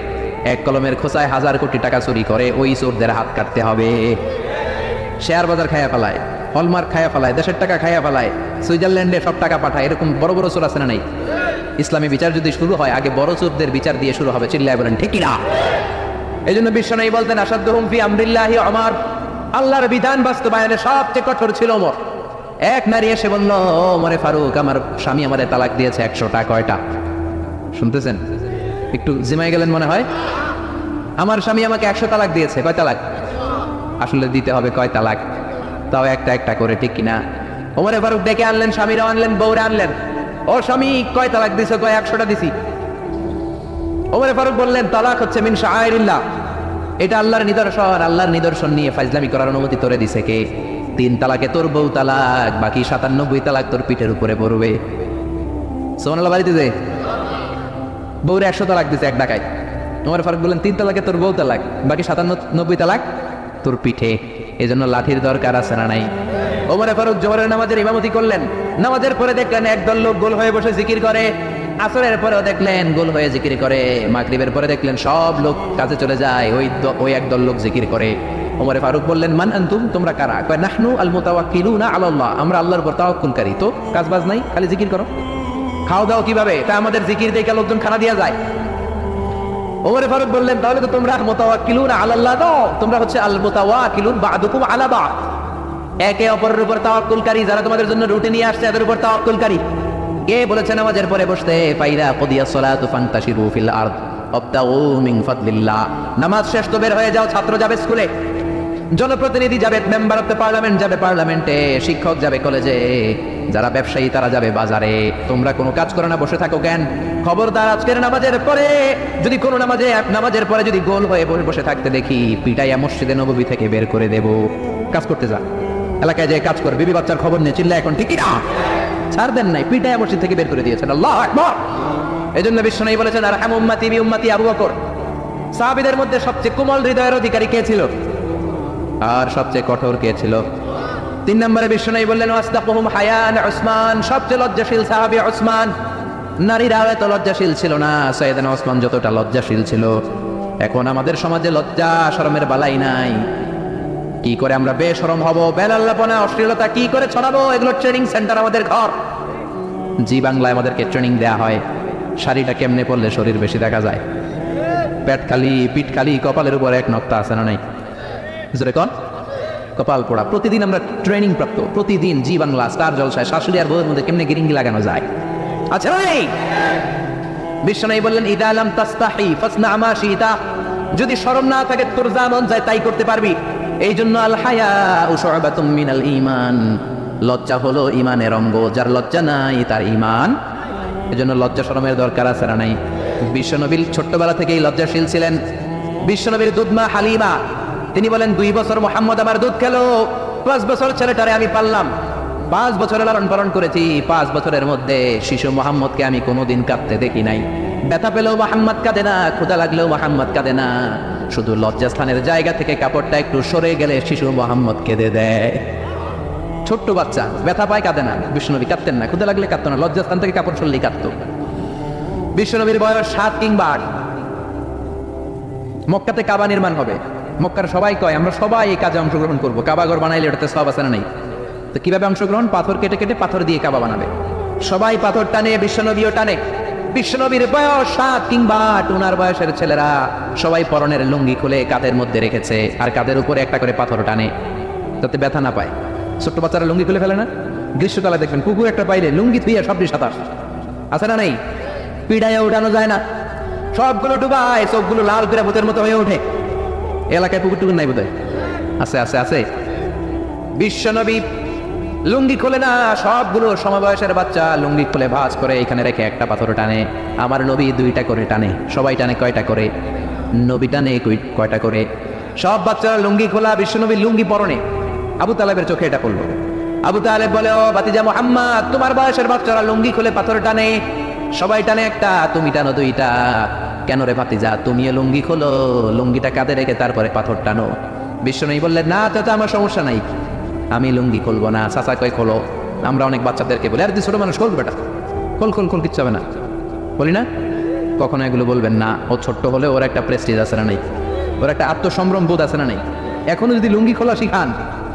Speaker 1: এক কলমের খোঁচায় 1000 কোটি টাকা চুরি করে, ওই চোরদের হাত কাটতে হবে। শেয়ার বাজার খায়া ফেলায়, হলমার্ক খায়া ফেলায়, দেশের টাকা খায়া ফেলায়, সুইজারল্যান্ডে সব টাকা পাঠায়, এরকম বড় বড় চোর আছে না নাই? ইসলামী বিচার যদি শুরু হয়, আগে বড় চোরদের বিচার দিয়ে শুরু হবে। চিল্লায় বলেন ঠিক কিনা? এই জন্য বিশ্বনবী বলতেন, আসাদুহুম ফি আমরিল্লাহি ওমর, আল্লাহর বিধান বাস্তবায়নে সবচেয়ে কঠোর ছিল ওমর। এক নারী এসে বলল, ওমরে ফারুক আমার স্বামী আমারে তালাক দিয়েছে 100টা। কয়টা? শুনতেছেন? একটু জিমাই গেলেন মনে হয়। আমার স্বামী আমাকে 100 তালাক দিয়েছে। কয় তালাক? আসলে দিতে হবে কয় তালাক? তাও একটা একটা করে, ঠিক কিনা? ওমরে ফারুক ডেকে আনলেন, স্বামীরা আনলেন, বউরা আনলেন। ও স্বামী, কয় তালাক দিছো? কয় 100টা দিছি। ওমরে ফারুক বললেন, তালাক হচ্ছে মিন শাআইরিল্লাহ, এটা আল্লাহর নিদর্শন। আল্লাহর নিদর্শন নিয়ে ফাজলামি করার অনুমতি তোরে দিছে কে? 3 তালাকে তোর বউ তালাক, বাকি 97 তালাক তোর পিঠের উপরে পড়বে। সুবহানাল্লাহ। বাড়িতে যে বউরে 100 তালাক দিছে এক ডাকায়। ওমর ফারুক বললেন, 3 তালাকে তোর বউ তালাক, বাকি 97 তালাক তোর পিঠে। এজন্য লাঠির দরকার আছে না নাই? ওমরে ফারুক জোহরের নামাজের ইমামতি করলেন। নামাজের পরে দেখলেন একদল লোক গোল হয়ে বসে জিকির করে। আসরের পরেও দেখলেন গোল হয়ে জিকির করে। মাগরিবের পরে দেখলেন সব লোক কাজে চলে যায়, ওই একদল লোক জিকির করে। ওমরে ফারুক বললেন, মান আনতুম, তোমরা কারা? কয় নাহনু আল মুতাওয়াক্কিলুনা আলাল্লাহ, আমরা আল্লাহর উপর তাওয়াক্কুলকারী। তো কাজ বাজ নাই, খালি জিকির করো। খাও দাও কিভাবে? তা আমাদের জিকির দেখে লোকজন খানা দিয়া যায়। ওমরে ফারুক বললেন, তাহলে তো তোমরা মুতাওয়াক্কিলুনা আলাল্লাহ দাও, তোমরা হচ্ছে আল মুতাওয়াক্কিলুন বা'দুকুম আলা বা'দ, একে অপরের উপর তাওয়াক্কুলকারী। যারা তোমাদের জন্য রুটি নিয়ে আসছে এদের উপর তাওয়াক্কুলকারী। কে বলেছে নামাজের পরে বসতে? ফাইদা কুদিয়াস সালাতু ফান্তাশিরু ফিল আরদ, ওয়াবতাগু মিন ফাদলিল্লাহ। নামাজ শেষ তো বের হয়ে যাও, ছাত্র যাবে স্কুলে, জনপ্রতিনিধি যাবে, মেম্বার অফ দ্য পার্লামেন্ট যাবে পার্লামেন্টে, শিক্ষক যাবে কলেজে, যারা ব্যবসায়ী তারা যাবে বাজারে। তোমরা কোনো কাজ করে না, বসে থাকো কেন? খবরদার, আজকের নামাজের পরে যদি কোনো নামাজের পরে যদি গোল হয়ে বসে থাকতে দেখি, পিটাইয়া মসজিদে নববী থেকে বের করে দেব। কাজ করতে যা, এলাকায় যে কাজ করে, বিবি বাচ্চার খবর নিয়ে চিল্লা এখন ঠিকই না, ছাড় দেন নাই, পিটাইয়া মসজিদ থেকে বের করে দিয়েছেন। আল্লাহু আকবার। এজন্য বিশ্বনবী বলেছেন আরহামু উম্মতি বি উম্মতি আবু বকর। সাহাবীদের মধ্যে সবচেয়ে কোমল হৃদয়ের অধিকারী কে ছিল আর সবচেয়ে কঠোর কে ছিল? 3 নম্বরে বিশ্বনবী বললেন ওয়াসদাকুহুম হায়ান উসমান। সবচেয়ে লজ্জাশীল সাহাবী উসমান। নারীরা এত লজ্জাশীল ছিল না, সাইয়েদনা ওসমান যতটা লজ্জাশীল ছিল। এখন আমাদের সমাজে লজ্জা শরমের বালাই নাই। কি করে আমরা বেশরম হব, বেলাল্লাপনা, অশ্লীলতা কি করে ছড়াবো? এগুলো ট্রেনিং সেন্টার আমাদের ঘর। জি বাংলায় আমাদেরকে ট্রেনিং দেয়া হয়, শাড়িটা কেমনে পরলে শরীর বেশি দেখা যায়, পেট খালি, পিঠ খালি, কপালের উপর এক নক্তা আছে না নাই? জোরে কোন? কপাল পোড়া। প্রতিদিন আমরা ট্রেনিং প্রাপ্ত, প্রতিদিন জি বাংলা, স্টার জলসায় শাশুড়ি আর বউয়ের মধ্যে কেমনে গিরিঙ্গি লাগানো যায়। আচ্ছা ভাই, বিশ্বনবী বললেন ইদা লাম তাস্তাহি ফাসনা মা শিতা। যদি শরম না থাকে তোর যা মন যায় তাই করতে পারবি। এই জন্য আল হায়াউ শু'বাতুম মিনাল ঈমান। লজ্জা হলো ঈমানের অঙ্গ, যার লজ্জা নাই তার ঈমান। এজন্য লজ্জা শরমের দরকার আছে না নাই? বিশ্বনবী ছোট্টবেলা থেকেই লজ্জাশীল ছিলেন। বিশ্বনবীর দুধমা হালিমা তিনি বলেন 2 বছর মুহাম্মদ আমার দুধ খেলো, 5 বছর ছেলেটারে আমি পাললাম, 5 বছরের লালন পালন করেছি। 5 বছরের মধ্যে শিশু মুহাম্মদকে আমি কোনোদিন কাঁদতে দেখি নাই। ব্যথা পেলেও মুহাম্মদ কাঁদে না, ক্ষুধা লাগলেও মুহাম্মদ কাঁদে না। শুধু লজ্জাস্থানের জায়গা থেকে কাপড়টা একটু সরে গেলে শিশু মুহাম্মদ কেঁদে দেয়। ছোট্ট বাচ্চা ব্যথা পায়, কাঁদে না। বিশ্বনবী কাঁদতেন না, ক্ষুধা লাগলে কাঁদতো না, লজ্জাস্থান থেকে কাপড় সরলেই কাঁদতো। বিশ্বনবীর বয়স 7 কিংবা 8। মক্কাতে কাবা নির্মাণ হবে। মক্কার সবাই কয় আমরা সবাই এই কাজে অংশগ্রহণ করবো, কাবা ঘর বানাইলে ওটাতে সব আছে না নেই? তো কিভাবে অংশগ্রহণ? পাথর কেটে কেটে পাথর দিয়ে কাবা বানাবে। সবাই পাথর টানে, বিশ্বনবীও টানে। বিশ্বনবীর বয়স 7 কিংবা 8। ওনার বয়সের ছেলেরা সবাই পরনের লুঙ্গি খুলে কাঁধের মধ্যে রেখেছে, আর কাঁধের উপরে একটা করে পাথর টানে যাতে ব্যথা না পায়। ছোট্ট বাচ্চারা লুঙ্গি খুলে ফেলে না? গ্রীষ্মকালে দেখবেন কুকুর একটা পাইলে লুঙ্গি ধুইয়া সবটি সাঁতার আছে না নেই? পিড়াইয়া উঠানো যায় না, সবগুলো ডুবায়, চোখগুলো লাল করে ভূতের মতো হয়ে ওঠে। এলাকায় পুকুর টুকুর নাই বোধহয়? আছে আছে আছে। বিশ্বনবী লুঙ্গি খুলে না, সবগুলো সমবয়সের বাচ্চা লুঙ্গি খুলে ভাঁজ করে এখানে রেখে একটা পাথর টানে। আমার নবী 2টা করে টানে। সবাই টানে কয়টা করে? নবী টানে কয়টা করে? সব বাচ্চারা লুঙ্গি খোলা, বিশ্বনবী লুঙ্গি পরনে। আবু তালেবের চোখে এটা পড়লো। আবু তালেব বলে ও ভাতিজা মুহাম্মদ, তোমার বয়সের বাচ্চারা লুঙ্গি খুলে পাথর টানে, সবাই টানে একটা, তুমি টানো 2টা। কেন রে ভাতিজা, তুমিও লুঙ্গি খোলো, লুঙ্গিটা কাঁধে রেখে তারপরে পাথর টানো। বিশ্বনবী বললেন না চাচা, আমার সমস্যা নাই, আমি লুঙ্গি খুলবো না। চাচা কয় খোলো। আমরা অনেক বাচ্চাদেরকে বলি আর তুই ছোট মানুষ, খোল বেটা, খোল খোল খোল, কিচ্ছু হবে না, বলি না? কখনো এগুলো বলবেন না। ও ছোট্ট হলে ওর একটা প্রেস্টিজ আছে না নেই? ওর একটা আত্মসম্ভ্রম বোধ আছে না নেই? এখনো যদি লুঙ্গি খোলা শিখান,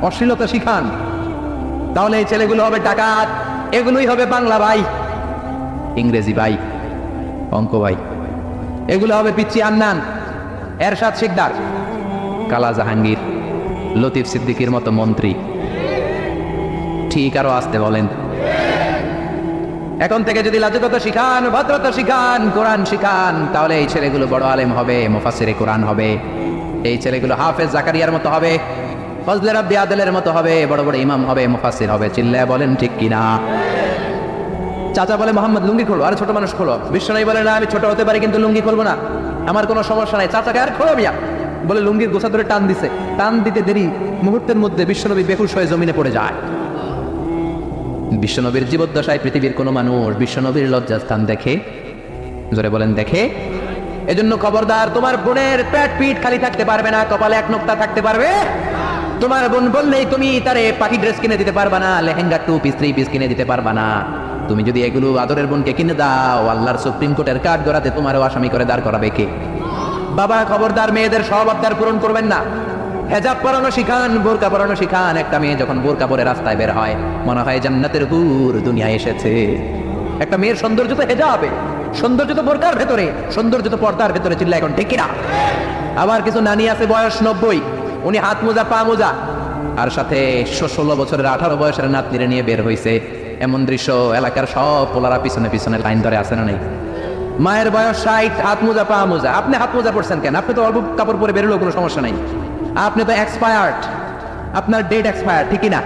Speaker 1: অশ্লীলতা শিখান, তাহলে এই ছেলেগুলো হবে ডাকাত। এগুলোই হবে বাংলা ভাই, ইংরেজি ভাই, অঙ্ক ভাই। এগুলো হবে পিচ্চি আন্নান, এরশাদ শিকদার, কালা জাহাঙ্গীর, লতিফ সিদ্দিকীর মতো মন্ত্রী। ঠিক আরো আসতে বলেন। এখন থেকে যদি লাজুকতা শিখান, ভদ্রতা শিখান, কোরআন শিখান, তাহলে এই ছেলেগুলো বড় আলেম হবে, মুফাসসিরে কোরআন হবে। এই ছেলেগুলো হাফেজ জাকারিয়ার মতো হবে, ফজলে রাব্বি আদলের মতো হবে, বড় বড় ইমাম হবে, মুফাসসির হবে। চিল্লায় বলেন ঠিক কিনা? চাচা বলে মোহাম্মদ লুঙ্গি খোলো, আরে ছোট মানুষ খোলো। বিশ্বনবী বলে না আমি ছোট হতে পারি কিন্তু লুঙ্গি খুলবো না, আমার কোনো সমস্যা নাই। চাচাকে আর খোলো মিয়া বলে লুঙ্গির গোছা ধরে টান দিছে। টান দিতে দেরি, মুহূর্তের মধ্যে বিশ্বনবী বেহুশ হয়ে জমিনে পড়ে যায়। বিশ্বনবীর জীবদ্দশায় পৃথিবীর কোনো মানুষ বিশ্বনবীর লজ্জাস্থান দেখে? জোরে বলেন দেখে? এজন্য খবরদার, তোমার বোনের পেট পিঠ খালি থাকতে পারবে না, কপালে এক নোক্তা থাকতে পারবে। তোমার বোন বললেই তুমি তারে পাখি ড্রেস কিনে দিতে পারবা না, লেহেঙ্গা 2 পিস 3 পিস কিনে দিতে পারবা না। তুমি যদি এগুলো আদরের বোনকে কিনে দাও, আল্লাহর সুপ্রিম কোর্টের কাঠ গড়াতে তোমারও আসামি করে দাঁড় করাবে কে? বাবা খবরদার, মেয়েদের সব আবদার পূরণ করবেন না। হেজাব পরানো শিখান, বোরকা পরানো শিখান। একটা মেয়ে যখন বোরকা পরে রাস্তায় বের হয়, মনে হয় জান্নাতের হুর দুনিয়ায় এসেছে। একটা মেয়ের সৌন্দর্য তো হেজাবে, সৌন্দর্য তো বোরকার ভেতরে, সৌন্দর্য তো পর্দার ভেতরে। চিল্লা এখন ঠিক কিনা? আবার কিছু নানি আছে বয়স 90, উনি হাত মোজা পা মোজা, আর সাথে 16 বছরের 18 বয়সের নাতনিরে নিয়ে বের হইছে। এমন দৃশ্য এলাকার সব পোলারা পিছনে পিছনে লাইন ধরে, আছে না নেই? মায়ের বয়স 60, হাত মোজা পা মোজা। আপনি হাত মোজা পড়ছেন কেন? আপনি তো অল্প কাপড় পরে বেরোলেও কোনো সমস্যা নাই। আপনি তো এক্সপায়ার্ড, আপনার ডেট এক্সপায়ার্ড, ঠিকই না?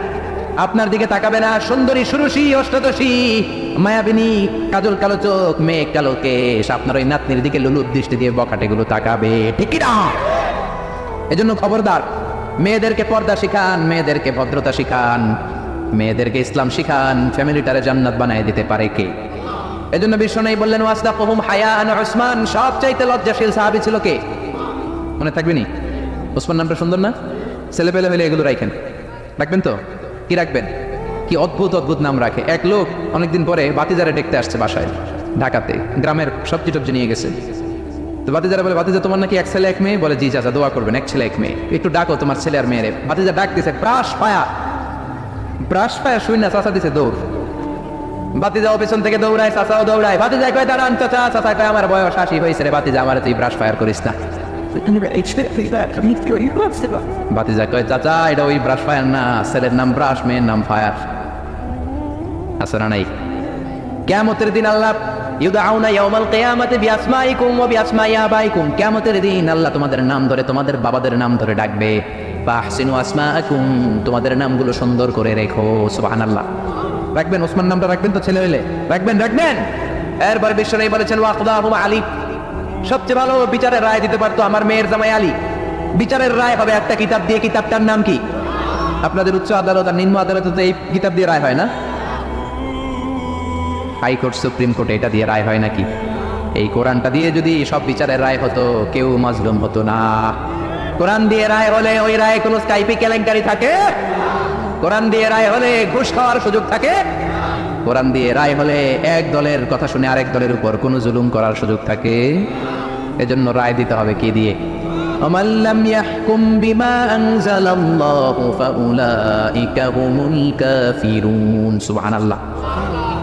Speaker 1: আপনার দিকে তাকাবে না সুন্দরী সুরুষী অষ্টাদশী মায়াবিনী কাজল কালো চোখ মেঘ কালো কেশ আপনার ওই নাতনির দিকে লুলুপ দৃষ্টি দিয়ে বখাটেগুলো তাকাবে, ঠিকই না? এজন্য খবরদার, মেয়েদেরকে পর্দা শিখান, মেয়েদেরকে ভদ্রতা শিখান, মেয়েদেরকে ইসলাম শিখান। ফ্যামিলিটারে জান্নাত বানায় দিতে পারে কে? এজন্য বিশ্বনবী বললেন ওয়াসদাকুহুম হায়াআন উসমান, সবচাইতে লজ্জাশীল সাহাবী ছিল কে? মনে থাকবে নি? ওসমান নামটা সুন্দর না? ছেলে পেলে হইলে এগুলো রাখেন, রাখবেন তো? কি রাখবেন? কি অদ্ভুত অদ্ভুত নাম রাখে। এক লোক অনেকদিন পরে বাতিজারে দেখতে আসছে বাসায়, ঢাকাতে, গ্রামের সবজি টবজি নিয়ে গেছে। তো বাতিজারা বলে, বাতিজা তোমার নাকি এক ছেলে এক মেয়ে? বলে জি চাচা, দোয়া করবেন, এক ছেলে এক মেয়ে, একটু ডাকো তোমার ছেলে আর মেয়েরে। বাতিজা ডাক দিছে, ব্রাশ পায়া, ব্রাশ পায়া শুই না, চাচা দিছে দৌড়। বাতিজাও পেছন থেকে দৌড়ায়, চাচাও দৌড়ায়। বাতিজা কয় দাঁড়ান চাচা, চাচা কয় আমার বয়স 80 হয়েছে রে বাতিজা, আমার তুই ব্রাশ ফায়ার করিস না। বাতিজা কয় চাচা এটা ওই ব্রাশ ফায়ার না, ছেলের নাম ব্রাশ, মেয়ের নাম ফায়ার। আছে না নাই? কিয়ামতের দিন আল্লাহ ইউদআউনা ইয়াউমাল কিয়ামাতি বিআসমাইকুম ওয়া বিআসমাই আবাইকুম, কিয়ামতের দিন আল্লাহ তোমাদের নাম ধরে, তোমাদের বাবাদের নাম ধরে ডাকবে। ফাহসিনু আসমাআকুম, তোমাদের নামগুলো সুন্দর করে রেখো। সুবহানাল্লাহ। রাখবেন? ওসমান নামটা রাখবেন তো? ছেলে হইলে রাখবেন, রাখবেন। এরপর বিশ্বনবী বলেছেন ওয়াকদাহুম আলী, সবচেয়ে ভালো বিচারের রায় দিতে পারতো আমার মেয়ের জামাই আলী। বিচারের রায় হবে একটা কিতাব দিয়ে, কিতাবটার নাম কি? আপনাদের উচ্চ আদালত আর নিম্ন আদালতে তো এই কিতাব দিয়ে রায় হয় না? হাইকোর্ট, সুপ্রিম কোর্টে এটা দিয়ে রায় হয় নাকি? এই কোরআনটা দিয়ে যদি সব বিচারের রায় হতো, কেউ মাজলুম হতো না। কোরআন দিয়ে রায় হলে ওই রায় কোনো স্কাইপি কেলেঙ্কারি থাকে? কোরআন দিয়ে রায় হলে ঘুষ খাওয়ার সুযোগ থাকে? কোরআন দিয়ে রায় হলে এক দলের কথা শুনে আরেক দলের উপর কোনো জুলুম করার সুযোগ থাকে? এজন্য রায় দিতে হবে কি দিয়ে? ওয়ামান লাম ইয়াহকুম বিমা আনজালাল্লাহু ফাউলাইকা হুমুল কাফিরুন। সুবহানাল্লাহ।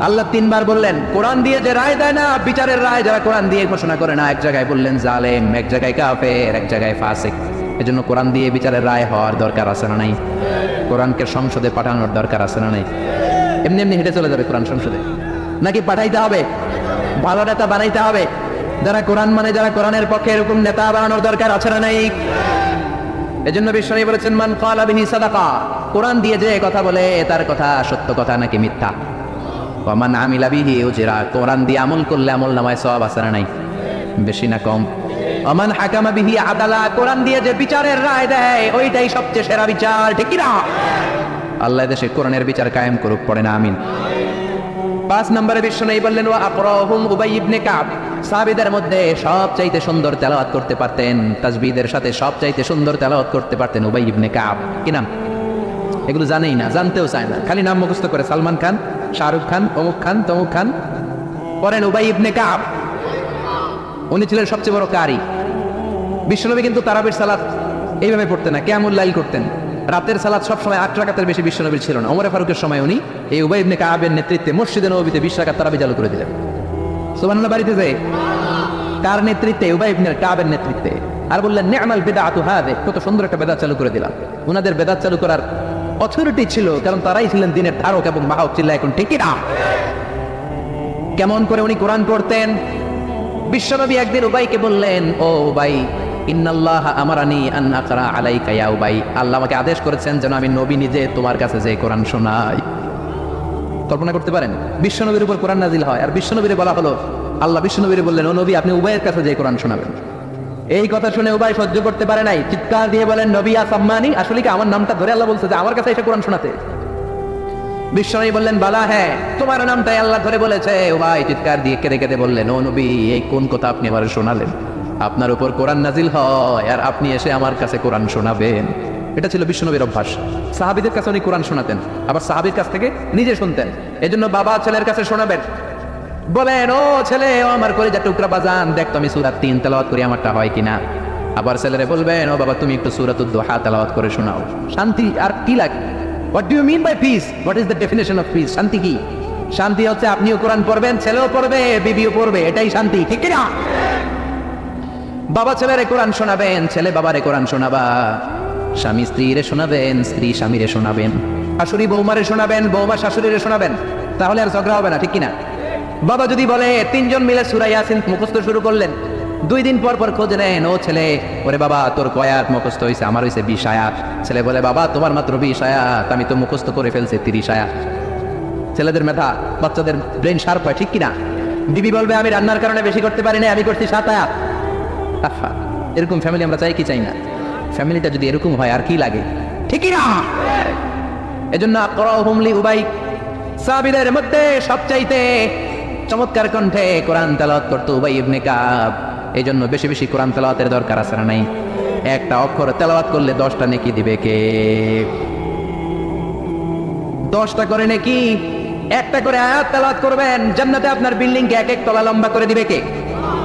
Speaker 1: আল্লাহ 3 বার বললেন কোরআন দিয়ে যে রায় দেয় না, বিচারের রায় যারা কোরআন দিয়ে ঘোষণা করে না, এক জায়গায় বললেন জালেম, এক জায়গায় কাফের, এক জায়গায় ফাসিক। এজন্য কোরআন দিয়ে বিচারের রায় হওয়ার দরকার আছে না নাই? কোরআনকে সংসদে পাঠানোর দরকার আছে না নাই? এমনি এমনি হেঁটে চলে যাবে কোরআন সংসদে? নাকি পাঠাইতে হবে? ভালো নেতা বানাইতে হবে, যারা কোরআন মানে, যারা কোরআনের পক্ষে, এরকম নেতা বানানোর দরকার আছে না নাই? এজন্য বিশ্বনবী বলেছেন মান ক্বালা বিহি সাদাকা, কোরআন দিয়ে যে কথা বলে তার কথা সত্য কথা নাকি মিথ্যা? ওয়া মান আমিলা বিহি উজরা, কোরআন দিয়ে আমল করলে আমল নামায় সওয়াব আছে না নাই? বেশি না কম? ওয়া মান হাকামা বিহি আদালা, কোরআন দিয়ে যে বিচারের রায় দেয় ওইটাই সবচেয়ে সেরা বিচার, ঠিক কি না? আল্লাহ দেশে কোরআনের বিচার কায়েম করুক, পড়ে না আমিন। 5 নম্বরে বিশ্বনবী বললেন ওয়া আকরাহুম উবাই ইবনে কাব, সাহাবীদের মধ্যে সবচাইতে সুন্দর তেলাওয়াত করতে পারতেন, তাসবিহের সাথে সবচাইতে সুন্দর তেলাওয়াত করতে পারতেন উবাই ইবনে কাব। কি নাম? এগুলো জানেই না, জানতেও চায় না, খালি নাম মুখস্থ করে। সালমান খান, শাহরুখ খান, অমুক খান, তমুক খান। পড়েন উবাই ইবনে কাব। উনি ছিলেন সবচেয়ে বড় কারি। বিশ্বনবী কিন্তু তারাবির সালাত এইভাবে পড়তেন না, কিয়ামুল লাইল করতেন। রাতের সালাত সবসময় 8 রাকাতের বেশি বিশ্বনবীর ছিল না। ওমর ফারুকের সময় উনি এই উবাই ইবনে কাবের নেতৃত্বে মসজিদে নববীতে 20 রাকাত তারাবি চালু করে দিলেন। সুবহানাল্লাহ। বাড়িতে যায় কার নেতৃত্বে? উবাই ইবনে কাবের নেতৃত্বে। আর বললেন নি'মাল বিদআতু হাযি, কত সুন্দর একটা বেদাত চালু করে দিলাম। ওনাদের বেদাত চালু করার অথরিটি ছিল, কারণ তারাই ছিলেন দিনের ধারক এবং বাহক। ছিল এখন ঠিকই না? কেমন করে উনি কোরআন পড়তেন? বিশ্বনবী একদিন উবাইকে বললেন, ও উবাই, ইন্নাল্লাহা আমারানি আন আকরা আলাইকা ইয়া উবাই, আল্লাহ আমাকে আদেশ করেছেন যেন আমি নবী নিজে তোমার কাছে যে কোরআন শোনাই। কল্পনা করতে পারেন বিশ্বনবীর উপর কোরআন নাজিল হয়, আর বিশ্বনবীরে বলা হলো, আল্লাহ বিশ্বনবীরে বললেন ও নবী আপনি উবাইয়ের কাছে যে কোরআন শোনাবেন। এই কথা শুনে উবাই সহ্য করতে পারে নাই, চিৎকার দিয়ে বলেন নবী আসাম্মানি, আসলে কি আমার নামটা ধরে আল্লাহ বলছে যে আমার কাছে এসে কোরআন শোনাতে? বিশ্বনবী বললেন বালা, হ্যাঁ তোমার নামটাই আল্লাহ ধরে বলেছে। উবাই চিৎকার দিয়ে কেঁদে কেঁদে বললেন ও নবী এই কোন কথা আপনি আমার শোনালেন? আপনার উপর কোরআন নাজিল হয় আর আপনি এসে আমার কাছে কোরআন শোনাবেন? এটা ছিল বিশ্বনবীর অভ্যাস। সাহাবীদের কাছে উনি কোরআন শোনাতেন, আবার সাহাবীর কাছ থেকে নিজে শুনতেন। এজন্য বাবা ছেলের কাছে শোনাবেন, বলেন ও ছেলে, ও আমার কলিজার টুকরা বাজান, দেখ তো আমি সূরা 3 তেলাওয়াত করি, আমারটা হয় কিনা। আবার ছেলেরে বলবেন ও বাবা তুমি একটু সূরাতুদ দুহা তেলাওয়াত করে শোনাও। শান্তি আর কি লাগে? What do you mean by peace? What is the definition of peace? শান্তি কি? শান্তি হচ্ছে আপনিও কোরআন পড়বেন, ছেলেও পড়বে, বিবিও পড়বে, এটাই শান্তি, ঠিক কি না? বাবা ছেলেরে কোরআন শোনাবেন, ছেলে বাবারে কোরআন শোনাবা, স্বামী স্ত্রীরে শোনাবেন, স্ত্রী স্বামীরে শোনাবেন, শাশুড়ি বৌমারে শোনাবেন, বৌমা শাশুড়িরে শোনাবেন, তাহলে আর ঝগড়া হবে না, ঠিক কিনা? বাবা যদি বলে তিনজন মিলে সূরা ইয়াসিন মুখস্থ শুরু করলেন, 2 দিন পর পর খোঁজ নেন, ও ছেলে, ওরে বাবা তোর কয় আয়াত মুখস্থ হয়েছে? আমার হয়েছে 20 আয়াত। ছেলে বলে বাবা তোমার মাত্র 20 আয়াত, আমি তো মুখস্থ করে ফেলছি 30 আয়াত। ছেলেদের মেধা, বাচ্চাদের ব্রেন শার্প হয়, ঠিক কিনা? বিবি বলবে আমি রান্নার কারণে বেশি করতে পারি না, আমি করছি 7 আয়াত। আহা, এরকম ফ্যামিলি আমরা চাই কি চাই না? ফ্যামিলিটা যদি এরকম হয় আর কি লাগে, ঠিক না? এজন্য আকরাহুম লিউবাই, সাহাবীদের মধ্যে সবচাইতে চমৎকার কণ্ঠে কোরআন তেলাওয়াত করতে উবাই ইবনে কাব। এজন্য বেশি বেশি কোরআন তেলাওয়াতের দরকার আছে না নাই? একটা অক্ষর তেলাওয়াত করলে 10টা নেকি দিবে কে? 10টা করে নেকি। একটা করে আয়াত তেলাওয়াত করবেন, জান্নাতে আপনার বিল্ডিং কে 1 তলা লম্বা করে দিবে কে?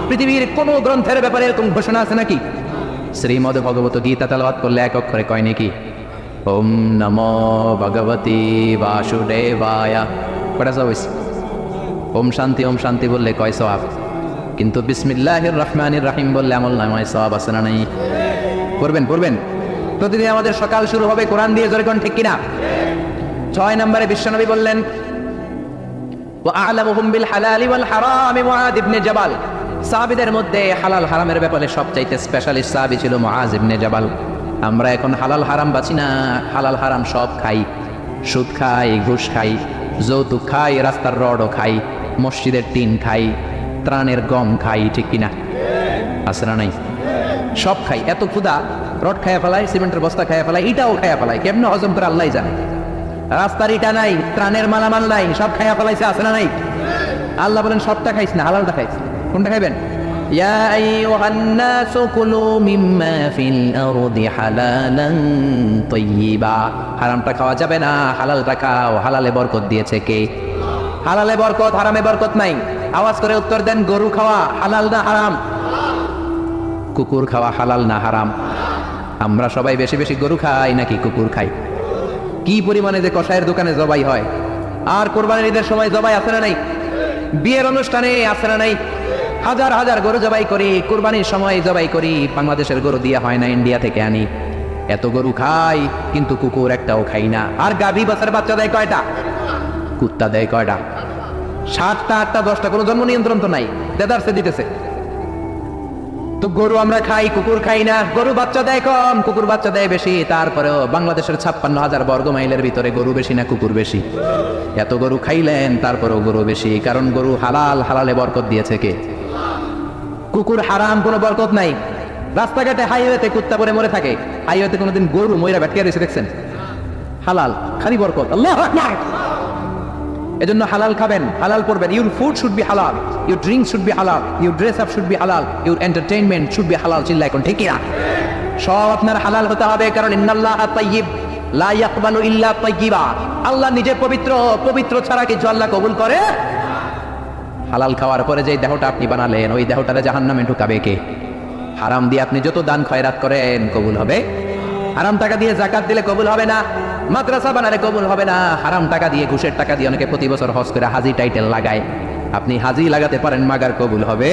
Speaker 1: পৃথিবীর কোন গ্রন্থের ব্যাপারে এরকম ঘোষণা আছে নাকি? শ্রীমদ ভগবত গীতা তেলাওয়াত করলে 1 অক্ষরে কয় নেকি? ওম নমো ভগবতী বাসুদেবায়, কটা সওয়াব? ওম শান্তি বললে কয় সওয়াব? কিন্তু বিসমিল্লাহির রহমানির রহিম বললে আমল নামায় সওয়াব আছে না নাই? পড়বেন প্রতিদিন আমাদের সকাল শুরু হবে কোরআন দিয়ে, জোরে কোন ঠিক কিনা? 6 নম্বরে বিশ্বনবী বললেন ওয়া আ'লামুহুম বিল হালালি ওয়াল হারাম মুআয ইবনে জাবাল। সাহাবীদের মধ্যে হালাল হারামের ব্যাপারে সবচাইতে স্পেশালিস্ট সাহাবী ছিল মুআয ইবনে জাবাল। আমরা এখন হালাল হারাম বাঁচি না, হালাল হারাম সব খাই। সুদ খাই, ঘুষ খাই, যৌতুক খাই, রাস্তার রডও খাই, মসজিদের টিন খাই, ত্রাণের গম খাই, ঠিক কিনা? আছে না নাই? সব খাই। এত ক্ষুধা, রড খাইয়া ফেলাই, সিমেন্টের বস্তা খাইয়া ফেলাই, ইটাও খাইয়া ফেলাই, কেমনে হজম করে আল্লাহই জানে। রাস্তার ইটা নাই, ত্রাণের মালামাল নাই, সব খাইয়া ফেলাইছে, আছে না নাই? আল্লাহ বলেন সবটা খাইস না, হালালটা খাইস। কোনটা খাইবেন? ইয়া আইয়ুহান নাসু কুলু মিম্মা ফিল আরদি হালালান তাইয়্যিবা। হারামটা খাওয়া যাবে না, হালালটা খাও, হালালে বরকত দিয়েছে কে? হালালে বরকত, হারামে বরকত নাই। আওয়াজ করে উত্তর দেন, গরু খাওয়া হালাল না হারাম? কুকুর খাওয়া হালাল না হারাম? আমরা সবাই বেশি বেশি গরু খাই নাকি কুকুর খাই? কি পরিমাণে যে কসাইয়ের দোকানে জবাই হয়, আর কোরবানির ঈদের সময় জবাই আছে না নাই? বিয়ের অনুষ্ঠানে আছে না নাই? হাজার হাজার গরু জবাই করি, কোরবানির সময় জবাই করি। বাংলাদেশের গরু দিয়া হয় না, ইন্ডিয়া থেকে আনি। এত গরু খাই, কিন্তু কুকুর একটাও খাই না। আর গাভী বাচ্চার বাচ্চা দেয় কয়টা? কুত্তা দেয় কয়টা? 7টা 8টা 10টা, কোনো জন্ম নিয়ন্ত্রণ তো নাই, দেদারসে দিতেছে। তো গরু আমরা খাই, কুকুর খাই না। গরু বাচ্চা দেয় কম, কুকুর বাচ্চা দেয় বেশি। তারপরেও বাংলাদেশের 56,000 বর্গ মাইলের ভিতরে গরু বেশি না কুকুর বেশি? এত গরু খাইলেন, তারপরেও গরু বেশি। কারণ গরু হালাল, হালালে বরকত দিয়েছে কে? কুকুর হারাম, কোনো বরকত নাই। রাস্তাঘাটে হাইওয়েতে কুত্তা পরে মরে থাকে, হাইওয়েতে কোনোদিন গরু ময়রা ভেটকে রয়েছে দেখছেন? হালাল, খালি বরকত। আল্লাহু আকবার। এজন্য হালাল খাবেন, হালাল পড়বেন। ইউর ফুড শুড বি হালাল, ইউর ড্রিঙ্ক শুড বি হালাল, your dress up should be হালাল, ইউর এন্টারটেইনমেন্ট শুড বি হালাল। চিল্লা এখন ঠিক কিনা? সব আপনার হালাল হতে হবে, কারণ ইন্নাল্লাহা তাইয়্যিব লা ইয়াকবালু ইল্লা তাইয়্যিবা। আল্লাহ নিজে পবিত্র, পবিত্র ছাড়া কিছু আল্লাহ কবুল করে। হালাল খাওয়ার পরে যে দেহটা আপনি বানালেন, ওই দেহটারে জাহান্নামে ঢুকাবে কে? হারাম দিয়ে আপনি যত দান খয়রাত করেন কবুল হবে? হারাম টাকা দিয়ে যাকাত দিলে কবুল হবে না, মাদ্রাসা বানালে কবুল হবে না। হারাম টাকা দিয়ে, ঘুষের টাকা দিয়ে অনেকে প্রতি বছর হজ করে হাজি টাইটেল লাগায়। আপনি হাজি লাগাতে পারেন, মাগার কবুল হবে?